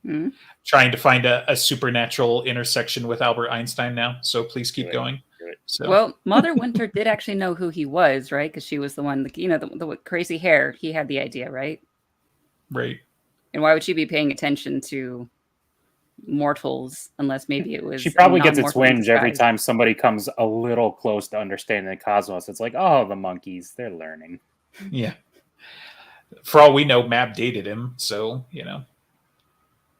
Mhm. Trying to find a supernatural intersection with Albert Einstein now. So please keep Do it. going. Do it. So Well, Mother Winter did actually know who he was, right? Because she was the one, the crazy hair. He had the idea, right? right. And why would she be paying attention to mortals unless maybe it was She probably gets a non-mortal in twinge every disguise? time somebody comes a little close to understanding the cosmos. It's like, oh, the monkeys, they're learning. Yeah. For all we know, Mab dated him, so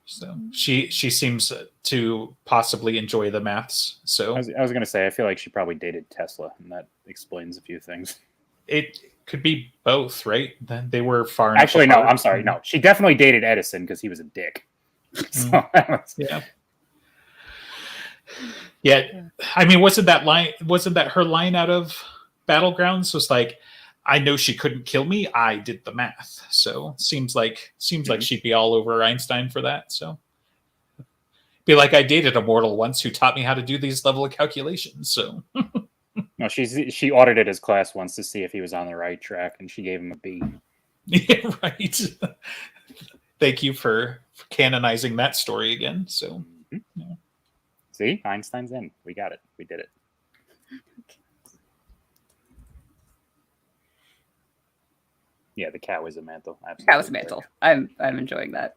So she seems to possibly enjoy the maths. So I was going to say, I feel like she probably dated Tesla, and that explains a few things. it could be both, right? They were far enough Actually, no, apart. I'm sorry. No, she definitely dated Edison because he was a dick. So, Yeah. Yeah. I mean, wasn't that her line out of Battlegrounds? Was like, I know she couldn't kill me. I did the math. So seems like she'd be all over Einstein for that. So be like, I dated a mortal once who taught me how to do these level of calculations. So no, she audited his class once to see if he was on the right track, and she gave him a B. yeah, right. Thank you for canonizing that story again. So yeah. See, Einstein's in. We got it. We did it. Yeah, the cow is a mantle. Absolutely. Cow was mantle. I'm enjoying that.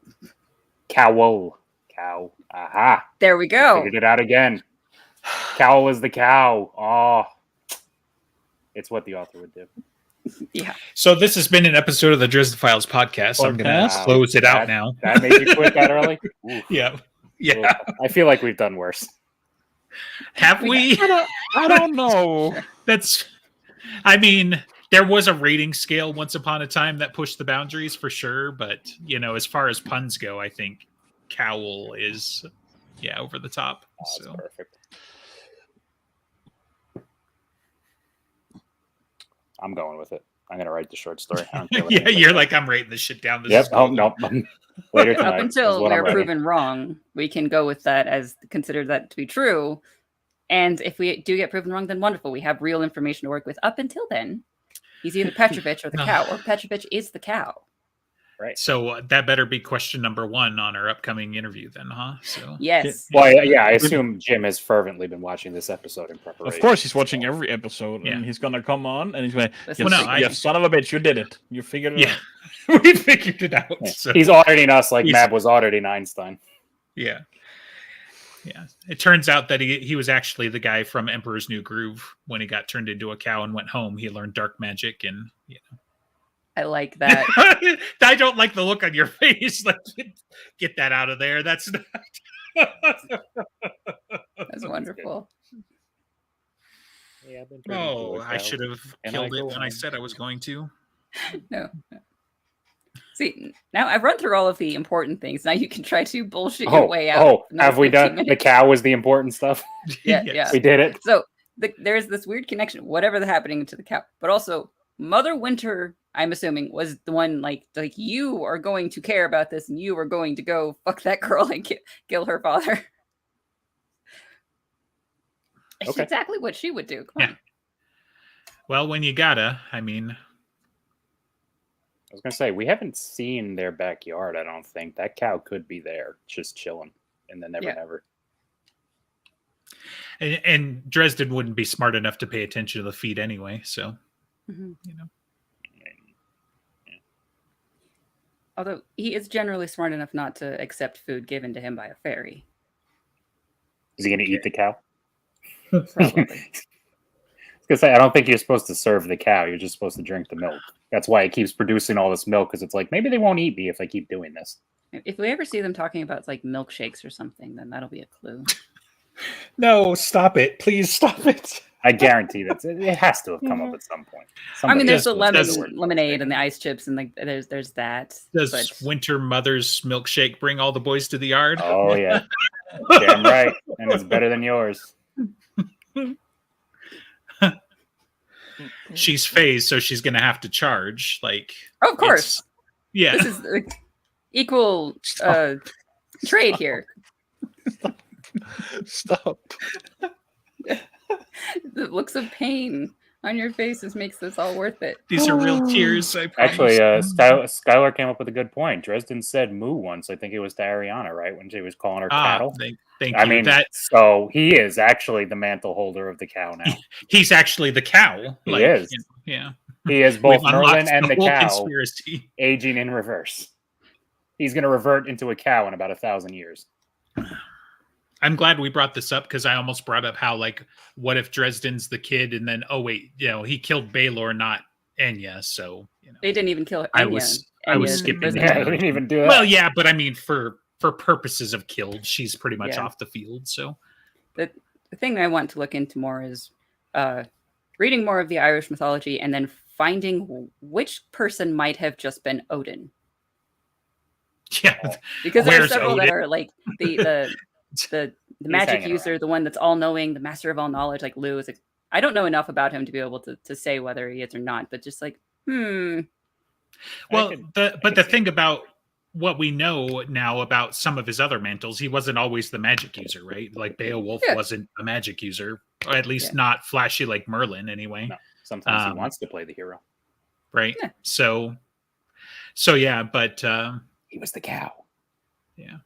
Cowl. Cow. Aha. There we go. Figured it out again. Cowl is the cow. Oh. It's what the author would do. Yeah. So this has been an episode of the Drizzt Files podcast. I'm going to Podcast? close it out now. That made you quit that early? Oof. Yeah. Yeah. I feel like we've done worse. Have we? I don't know. That's, I mean, there was a rating scale once upon a time that pushed the boundaries for sure. But, as far as puns go, I think Cowl is, over the top. Oh, that's So perfect. I'm going with it. I'm going to write the short story. I don't care what yeah, anybody you're says. like, I'm writing this shit down. This Yep. is Oh, gold. no. Later tonight. Up is until what I'm we're writing. proven wrong, we can go with that as consider that to be true. And if we do get proven wrong, then wonderful. We have real information to work with. Up until then, he's either Petrovich or the cow, or Petrovich is the cow. Right. So that better be question number 1 on our upcoming interview then, huh? So Yes. Well, yeah, I assume Jim has fervently been watching this episode in preparation. Of course, he's watching every episode, Yeah. and he's gonna come on, and he's going, Listen, Well, no, "You son of a bitch, you did it. You figured it yeah, out." we figured it out. Yeah. So. He's auditing us like He's- Mab was auditing Einstein. Yeah. Yeah. It turns out that he was actually the guy from Emperor's New Groove. When he got turned into a cow and went home, he learned dark magic and I like that. I don't like the look on your face. Like, get that out of there. That's not That's wonderful. Yeah, I've been turned into Oh, a I cow. should have And killed I it go when I on. said I was going to. No. See, now I've run through all of the important things. Now you can try to bullshit your Oh, way out. Another have we 15 done? The minutes. cow was the important stuff. Yeah, Yes. yeah. We did it. So there's this weird connection, whatever the happening to the cow, but also Mother Winter, I'm assuming, was the one like you are going to care about this, and you are going to go fuck that girl and kill her father. It's Okay. exactly what she would do. Come Yeah. on. Well, when you gotta, I mean, I was gonna say we haven't seen their backyard. I don't think that cow could be there, just chilling in the Never Yeah. Never. and Dresden wouldn't be smart enough to pay attention to the feed anyway. So, Mhm. you know, Although he is generally smart enough not to accept food given to him by a fairy. Is he going to eat the cow? Probably. Because I don't think you're supposed to serve the cow. You're just supposed to drink the milk. That's why it keeps producing all this milk. Because it's like maybe they won't eat me if I keep doing this. If we ever see them talking about like milkshakes or something, then that'll be a clue. No, stop it. Please stop it. I guarantee that it has to have come up at some point. I mean, there's the Somebody- lemonade and the ice chips, and like there's that. Does but Winter Mother's milkshake bring all the boys to the yard? Oh yeah, damn right, and it's better than yours. She's phased, so she's gonna have to charge. Like, of course, yeah. this is equal trade here. Stop. The looks of pain on your faces makes this all worth it. These are real tears. I promise. Actually, Skylar came up with a good point. Dresden said "moo" once. I think it was to Ariana, right, when she was calling her cattle. Thank I you. mean, so he is actually the mantle holder of the cow now. He's actually the cow. He like, is. Yeah. He is both We've unlocked Merlin and the whole cow conspiracy. aging in reverse. He's going to revert into a cow in about 1,000 years. I'm glad we brought this up because I almost brought up how, like, what if Dresden's the kid and then, oh, wait, he killed Baelor, not Enya. So, They didn't even kill Enya. I was Enya's skipping prison. Yeah, we didn't even do that. Well, yeah, but I mean, for purposes of killed, she's pretty much Yeah. off the field. So, The thing I want to look into more is reading more of the Irish mythology and then finding which person might have just been Odin. yeah. Because there are Where's several that Odin? are like the magic hanging user, the one that's all knowing, the master of all knowledge, like Lou is. Like, I don't know enough about him to be able to say whether he is or not, but just like, Well, I the see thing about what we know now about some of his other mantles, he wasn't always the magic user, right? Like Beowulf Yeah. wasn't a magic user, or at least Yeah. not flashy like Merlin, anyway. No, sometimes he Um, wants to play the hero. Right? Yeah. So yeah, but He was the cow. yeah.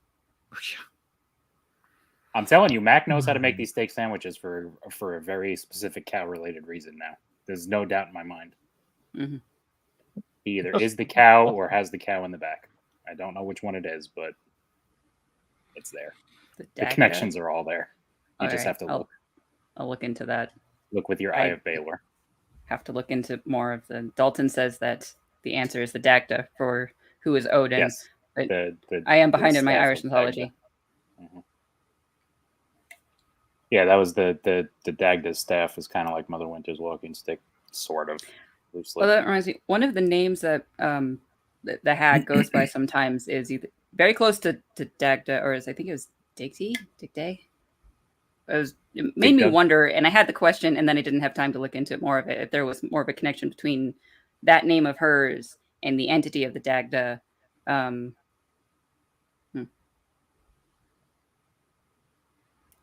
I'm telling you, Mac knows how to make these steak sandwiches for a very specific cow-related reason now. There's no doubt in my mind. Mhm. He either is the cow or has the cow in the back. I don't know which one it is, but it's there. The dagger. connections are all there. You All just right, have to I'll look into that. look with your eye of Baylor. Have to look into more of the. Dalton says that the answer is the Dagda for who is Odin. Yes. but The I am behind the in my staff Irish of mythology. Dagda. Mhm. Yeah, that was the Dagda's staff is kind of like Mother Winter's walking stick, sort of loosely. Well, that reminds me. One of the names that the hag goes by sometimes is either very close to Dagda, or I think it was Digday. It made me Digda. wonder, and I had the question, and then I didn't have time to look into more of it. If there was more of a connection between that name of hers and the entity of the Dagda.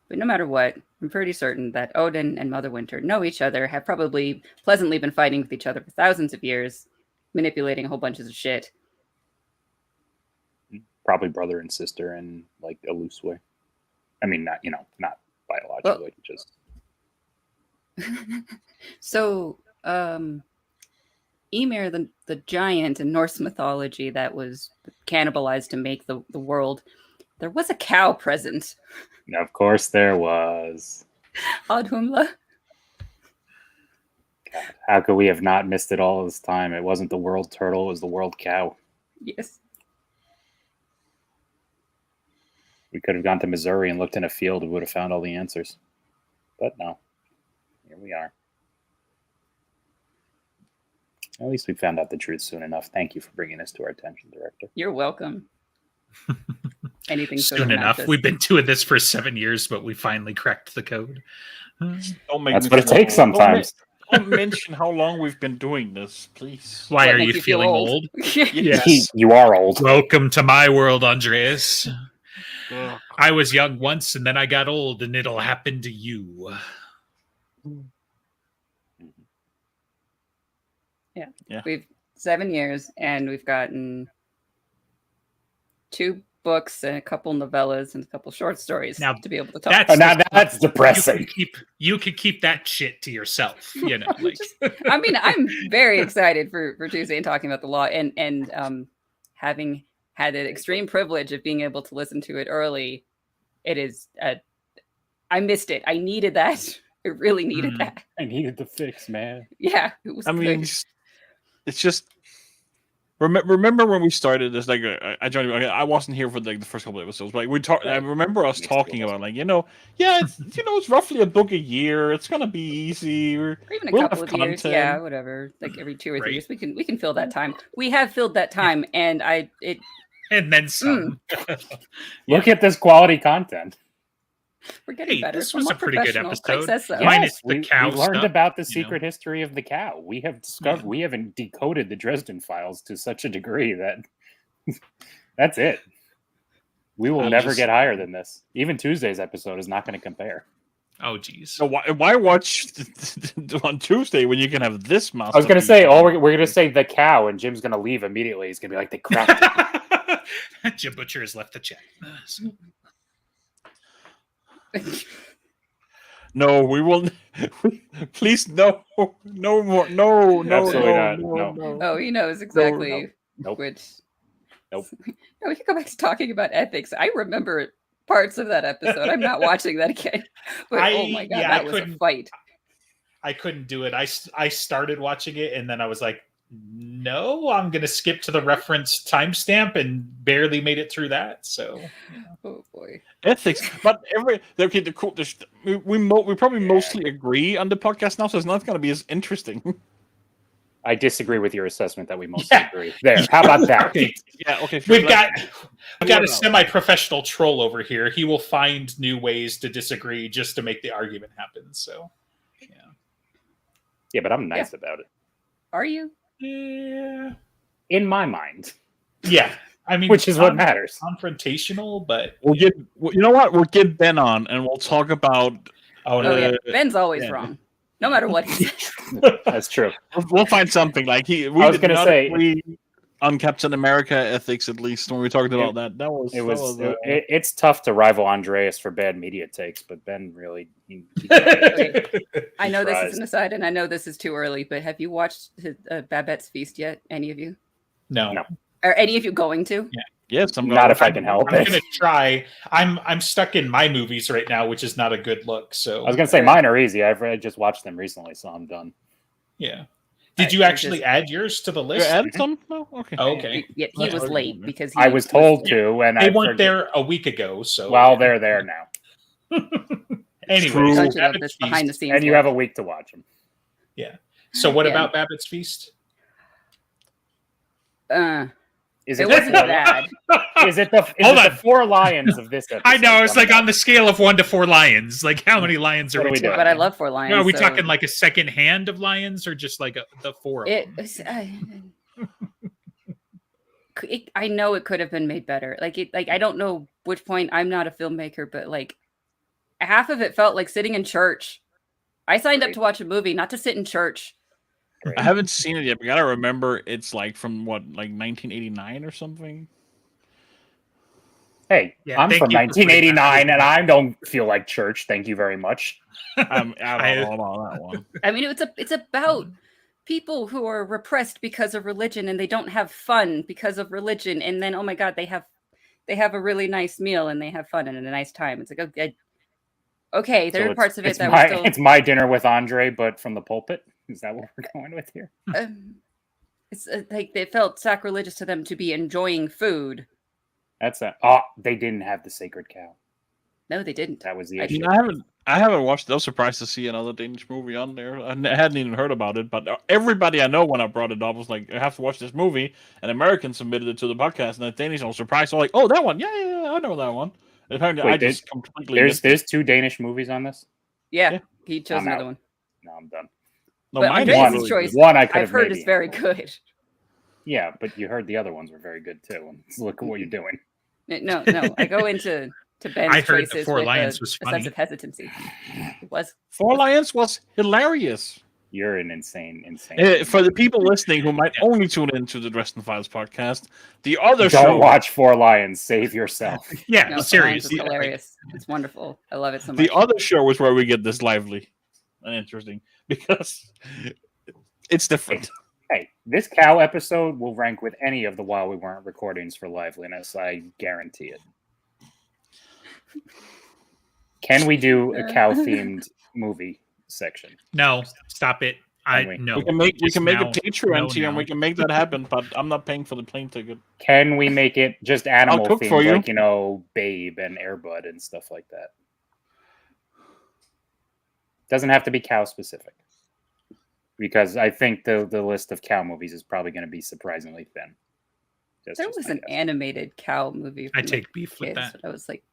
But no matter what, I'm pretty certain that Odin and Mother Winter know each other, have probably pleasantly been fighting with each other for thousands of years, manipulating a whole bunch of shit. Probably brother and sister in like a loose way. I mean, not biologically, just So, Ymir, the giant in Norse mythology that was cannibalized to make the world, there was a cow present. of course there was. Audhumla. God, how could we have not missed it all this time? It wasn't the world turtle, it was the world cow. Yes. We could have gone to Missouri and looked in a field, we would have found all the answers. But no. Here we are. At least we found out the truth soon enough. Thank you for bringing this to our attention, Director. You're welcome. Anything Soon enough. We've been doing this for 7 years, but we finally cracked the code. Don't make That's me what it feel takes old. sometimes. Don't mention how long we've been doing this, please. Why are you feeling old? Yes. You are old. Welcome to my world, Andreas. Ugh. I was young once and then I got old, and it'll happen to you. We've 7 years and we've gotten 2 books and a couple novellas and a couple short stories Now, to be able to talk. That's Oh, now that's depressing. You could keep that shit to yourself. You know, like I mean, I'm very excited for Tuesday and talking about the law and having had the extreme privilege of being able to listen to it early. It is I missed it. I needed that. I really needed Mm. that. I needed the fix, man. Yeah, it was I mean, good. it's just remember when we started this? Like, I joined. I wasn't here for like the first couple of episodes, but like, we talked. I remember us Makes talking total about like, it's roughly a book a year. It's gonna be easy. Or even a we'll couple have of years. content. Yeah, whatever. Like every 2 or 3 Right. years. We can fill that time. We have filled that time, and And then some. Look at this quality content. we're getting Hey, better. this We're was more a pretty good professional. Craig episode. says so. Yeah. Minus the we cow learned stuff, about the you know. secret history of the cow. We have discovered. We haven't decoded the Dresden Files to such a degree that that's it. We will I'm never just- get higher than this. Even Tuesday's episode is not going to compare. Oh, geez. So why watch on Tuesday when you can have this masterpiece? I was going to say, we're going to say the cow, and Jim's going to leave immediately. He's going to be like, they cracked it. Jim Butcher has left the chat. No, we will. Please, no more, no, Absolutely not. no. Oh, he knows exactly Nope. which. Nope. No, we can go back to talking about ethics. I remember parts of that episode. I'm not watching that again. But oh my god, that was a fight. I couldn't do it. I started watching it and then I was like, no, I'm going to skip to the reference timestamp and barely made it through that. So, Oh boy. Ethics, but the cool. We probably mostly agree on the podcast now, so it's not going to be as interesting. I disagree with your assessment that we mostly agree. There. How about that? Okay. Yeah, okay. We've got a out. semi-professional troll over here. He will find new ways to disagree just to make the argument happen. So, Yeah, but I'm nice about it. Are you? yeah. In my mind. Yeah. I mean, Which is what matters. confrontational, but You know what? We'll get Ben on, and we'll talk about. oh Oh no, yeah. Ben's always yeah. wrong. No matter what he says. That's true. We'll find something like we was did gonna not say- agree on Captain America ethics, at least when we talked about that. It's tough to rival Andreas for bad media takes, but Ben really. I know this tries. is an aside, and I know this is too early, but have you watched Babette's Feast yet? Any of you? no. No. Are any of you going to? Yes, I'm Not if I can help I'm it. gonna try. I'm stuck in my movies right now, which is not a good look. So I was gonna say mine are easy. I just watched them recently, so I'm done. yeah. Did you I actually just- add yours to the You list? added some? No, okay. Oh, okay. He was late because I was told to, and They I weren't forget- there a week ago, so Well, they're there now, anyway. True. Told you about this behind the scenes. and you have a week to watch them. So what Yeah. about Babbitt's Feast? Is It it wasn't bad. Is it the Hold on. 4 lions of this episode? I know it's like coming on the scale of 1 to 4 lions. Like how many lions are What we are we talking? doing? But I love Four Lions. Are we so talking like a second hand of lions or just like the 4 of it? them? I know it could have been made better. Like I don't know which point. I'm not a filmmaker, but like half of it felt like sitting in church. I signed up Right. to watch a movie, not to sit in church. I haven't seen it yet, but I gotta remember it's like from what, like 1989 or something. Hey, Yeah, I'm thank from you for putting that 1989, out. and I don't feel like church. Thank you very much. I don't know about that one. I mean, it's about people who are repressed because of religion and they don't have fun because of religion, and then oh my god, they have a really nice meal and they have fun and a nice time. It's like okay, there So are parts of it it's that my, were still. It's my dinner with Andre, but from the pulpit. Is that what we're going with here? It's like it felt sacrilegious to them to be enjoying food. That's a. Oh, they didn't have the sacred cow. No, they didn't. That was the I issue. I haven't watched it. I was surprised to see another Danish movie on there. I hadn't even heard about it, but everybody I know when I brought it up was like, I have to watch this movie. An American submitted it to the podcast, and the Danish was surprised. So like, oh, that one. Yeah, I know that one. Apparently, Wait, I just completely There's missed it. 2 Danish movies on this. Yeah, Yeah. he chose I'm another out. one. No, I'm done. No, But mine Andreas' is One, really choice- good. one I could I've have heard maybe is very handled. good. Yeah, but you heard the other ones were very good too. And look at what you're doing. No, I go into Ben's I heard the choices Four with Lions was a funny. sense of hesitancy. It was. Four Lions was hilarious. You're an insane. For the people listening who might only tune into the Dresden Files podcast, the other Don't show, watch 4 Lions. Save yourself. Yeah, No, Four Lions seriously. is hilarious. It's wonderful. I love it so much. the other show is where we get this lively and interesting because it's different. Hey, this cow episode will rank with any of the While We Weren't recordings for liveliness. I guarantee it. Can we do a cow-themed movie section? No, stop it. No. We can make Just a now. Patreon No, tier and no. we can make that happen, but I'm not paying for the plane ticket. Can we make it just animal cook for themed, you. like, you know, Babe and Airbud and stuff like that? Doesn't have to be cow specific. Because I think the list of cow movies is probably going to be surprisingly thin. That's There just was my an guess. animated cow movie. I from the take beef with kids that. when I was like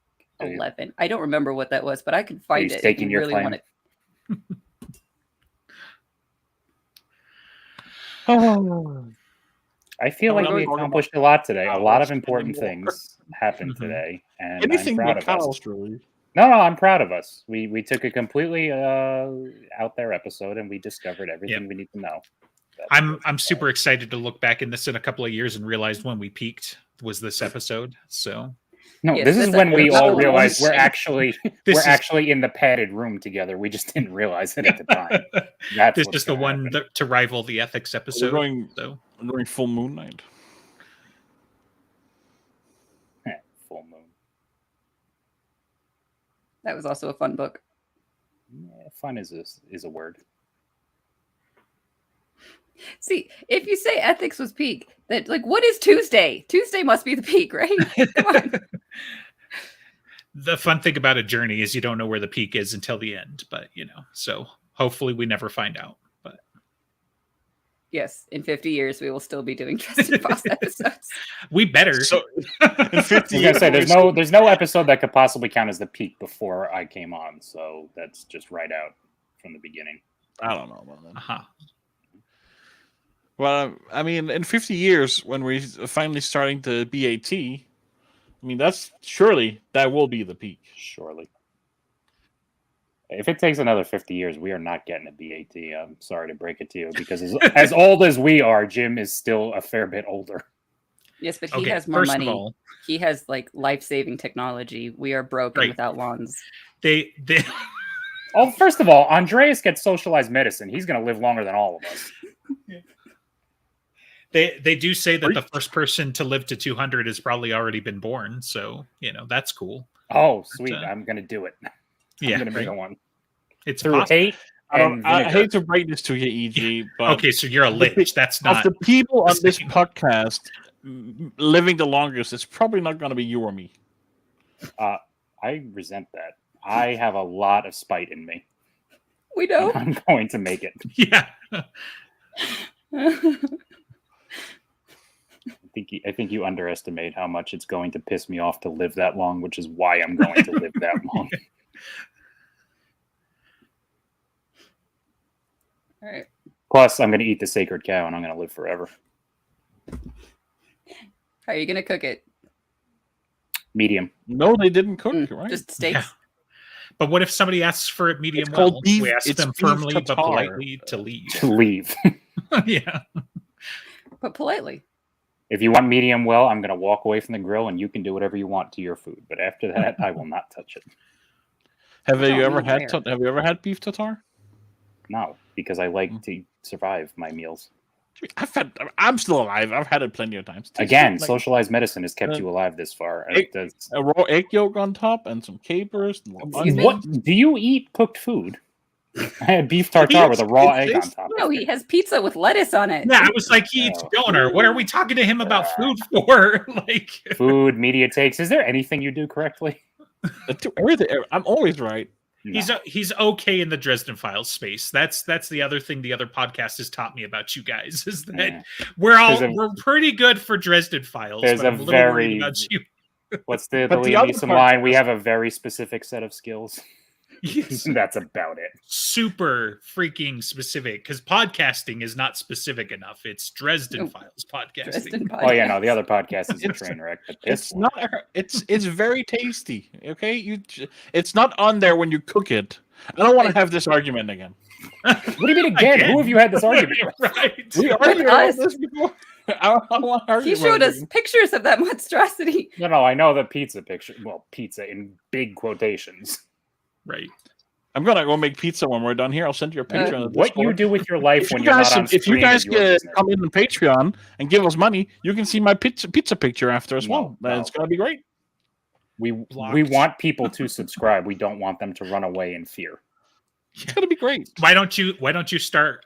Do you? 11. I don't remember what that was, but I can find you it. if staking you your really claim? want it. I feel We're like not we talking accomplished a lot today. A lot of cows important anymore. things happened Mhm. today, and Anything I'm but proud of us. cows, really. No, I'm proud of us. We took a completely out there episode, and we discovered everything we need to know. I'm super excited to look back in this in a couple of years and realize when we peaked was this episode. So No, Yes, this is that's when we all episode realized we're 1. actually This we're is- actually in the padded room together. We just didn't realize it at the time. That's this what's is the gonna one happen. to rival the ethics episode. going- So During full moon night. Full moon. That was also a fun book. Yeah, fun is a word. See, if you say ethics was peak, that like what is Tuesday? Tuesday must be the peak, right? Come on. the fun thing about a journey is you don't know where the peak is until the end, but so hopefully we never find out. But Yes, in 50 years we will still be doing Dresden Foss episodes. we better. So in 50 I was years, gonna say there's no episode that could possibly count as the peak before I came on, so that's just right out from the beginning. I don't know about that. Uh-huh. Well, I mean, in 50 years, when we're finally starting to BAT, I mean, that will be the peak. Surely. If it takes another 50 years, we are not getting a BAT. I'm sorry to break it to you, because as old as we are, Jim is still a fair bit older. Yes, but he Okay, has more first money. of all, He has like life-saving technology. We are broken Right. without lawns. they Oh, first of all, Andreas gets socialized medicine. He's going to live longer than all of us. they do say that the first person to live to 200 has probably already been born, so that's cool. Oh, sweet. But, I'm going to do it. Yeah, I'm going to be right. the one. It's Through possible. hate I and vinegar. hate to break this to you, EG, but Okay, so you're a lich. That's of not. the people on the this same. podcast living the longest, it's probably not going to be you or me. I resent that. I have a lot of spite in me. We know. I'm going to make it. Yeah. I think you underestimate how much it's going to piss me off to live that long, which is why I'm going to live that long. All right. Plus, I'm going to eat the sacred cow and I'm going to live forever. How are you gonna cook it? Medium. No, they didn't cook, right? Just steaks. Yeah. But what if somebody asks for it medium It's called well? beef- We ask it's them beef firmly but tartare. politely to leave. To leave. Yeah. But politely. If you want medium well, I'm going to walk away from the grill and you can do whatever you want to your food. But after that, I will not touch it. Have Oh, you ever me had? rare. Have you ever had beef tartare? No, because I like to survive my meals. I'm still alive. I've had it plenty of times. Tastes Again, like socialized medicine has kept Uh, you alive this far. egg- That's- a raw egg yolk on top and some capers. And Excuse me? What do you eat cooked food? I had beef tartare with a raw egg on top. No, he has pizza with lettuce on it. Yeah, I was like, he eats Oh. donor. What are we talking to him about food for? Like, Food, media takes. Is there anything you do correctly? Everything. I'm always right. No. he's okay in the Dresden Files space. That's the other thing the other podcast has taught me about you guys is that Yeah. we're There's pretty good for Dresden Files. there's but a I'm a little worried very- about you. What's the But the Liam other Neeson part- line? We have a very specific set of skills. Yes. That's about it. Super freaking specific because podcasting is not specific enough. It's Dresden Nope. Files podcasting. Dresden Oh yeah, no, podcast. the other podcast is a It's- train wreck, but this It's one, not. It's very tasty. Okay, it's not on there when you cook it. I don't want to have this argument again. what do you mean again? Who have you had this argument with? Right. We argued about us. this before. I don't want to argue He showed about us it. pictures of that monstrosity. No, I know the pizza picture. Well, pizza in big quotations. Right. I'm gonna go make pizza when we're done here. I'll send you a picture. on the What you Discord. do with your life If when you you're guys, not on if you screen guys is your business. come in on Patreon and give us money, you can see my pizza picture after as No, well. no. It's gonna be great. We blocked. want people to subscribe. We don't want them to run away in fear. It's gonna be great. Why don't you start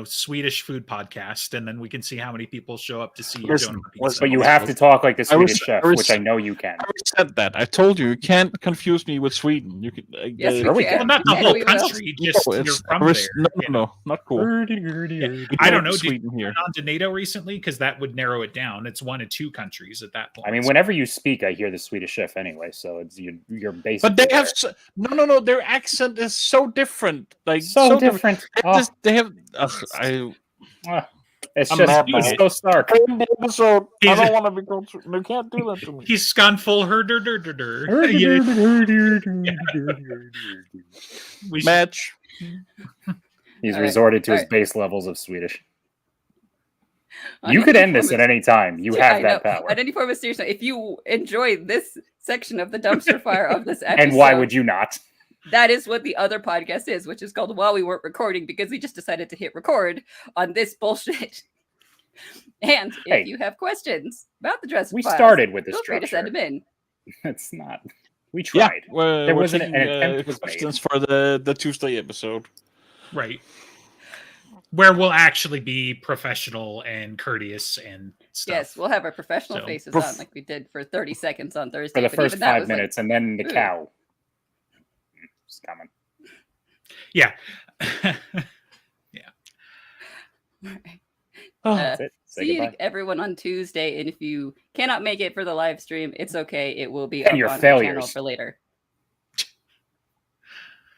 Swedish food podcast, and then we can see how many people show up to see your Listen, donut pizza. But you have to talk like the I was- Swedish chef, I was- which I know you can. I already said that. I told you can't confuse me with Sweden. You can. Yes, Sure we we can. Well, not the Yeah, whole we will. country, just No, you're it's- from I there. was- no, not cool. I don't know. Did Sweden here. on to NATO recently? Because that would narrow it down. It's 1 of 2 countries at that point. I mean, whenever you speak, I hear the Swedish chef anyway, so it's you're basically. But they have there. no. Their accent is so different. Like so different. They have. It's I'm just mad it's about so stark. episode. I He's- don't want to be called. You can't do that to me. He's gone full herder. We should- Match. He's All right. resorted to All his right. base levels of Swedish. You could end this at any time. You have that power. At any form of serious note, if you enjoy this section of the dumpster fire of this episode, And why would you not? that is what the other podcast is, which is called While We Weren't Recording, because we just decided to hit record on this bullshit. And if Hey. you have questions about the Dresden We Files, started with the feel free to send structure. them in. It's not. We Yeah, tried. we're wasn't taking, an attempt was made. questions for the Tuesday episode. right. Where we'll actually be professional and courteous and stuff. Yes, we'll have our professional So, faces prof- on like we did for 30 seconds on Thursday. For the but first even that 5 was like, minutes, and then the ooh. cow. It's coming. Yeah. all right. Oh, That's it. Say See goodbye. everyone on Tuesday, and if you cannot make it for the live stream, it's okay. It will be And up your on the channel failures. for later.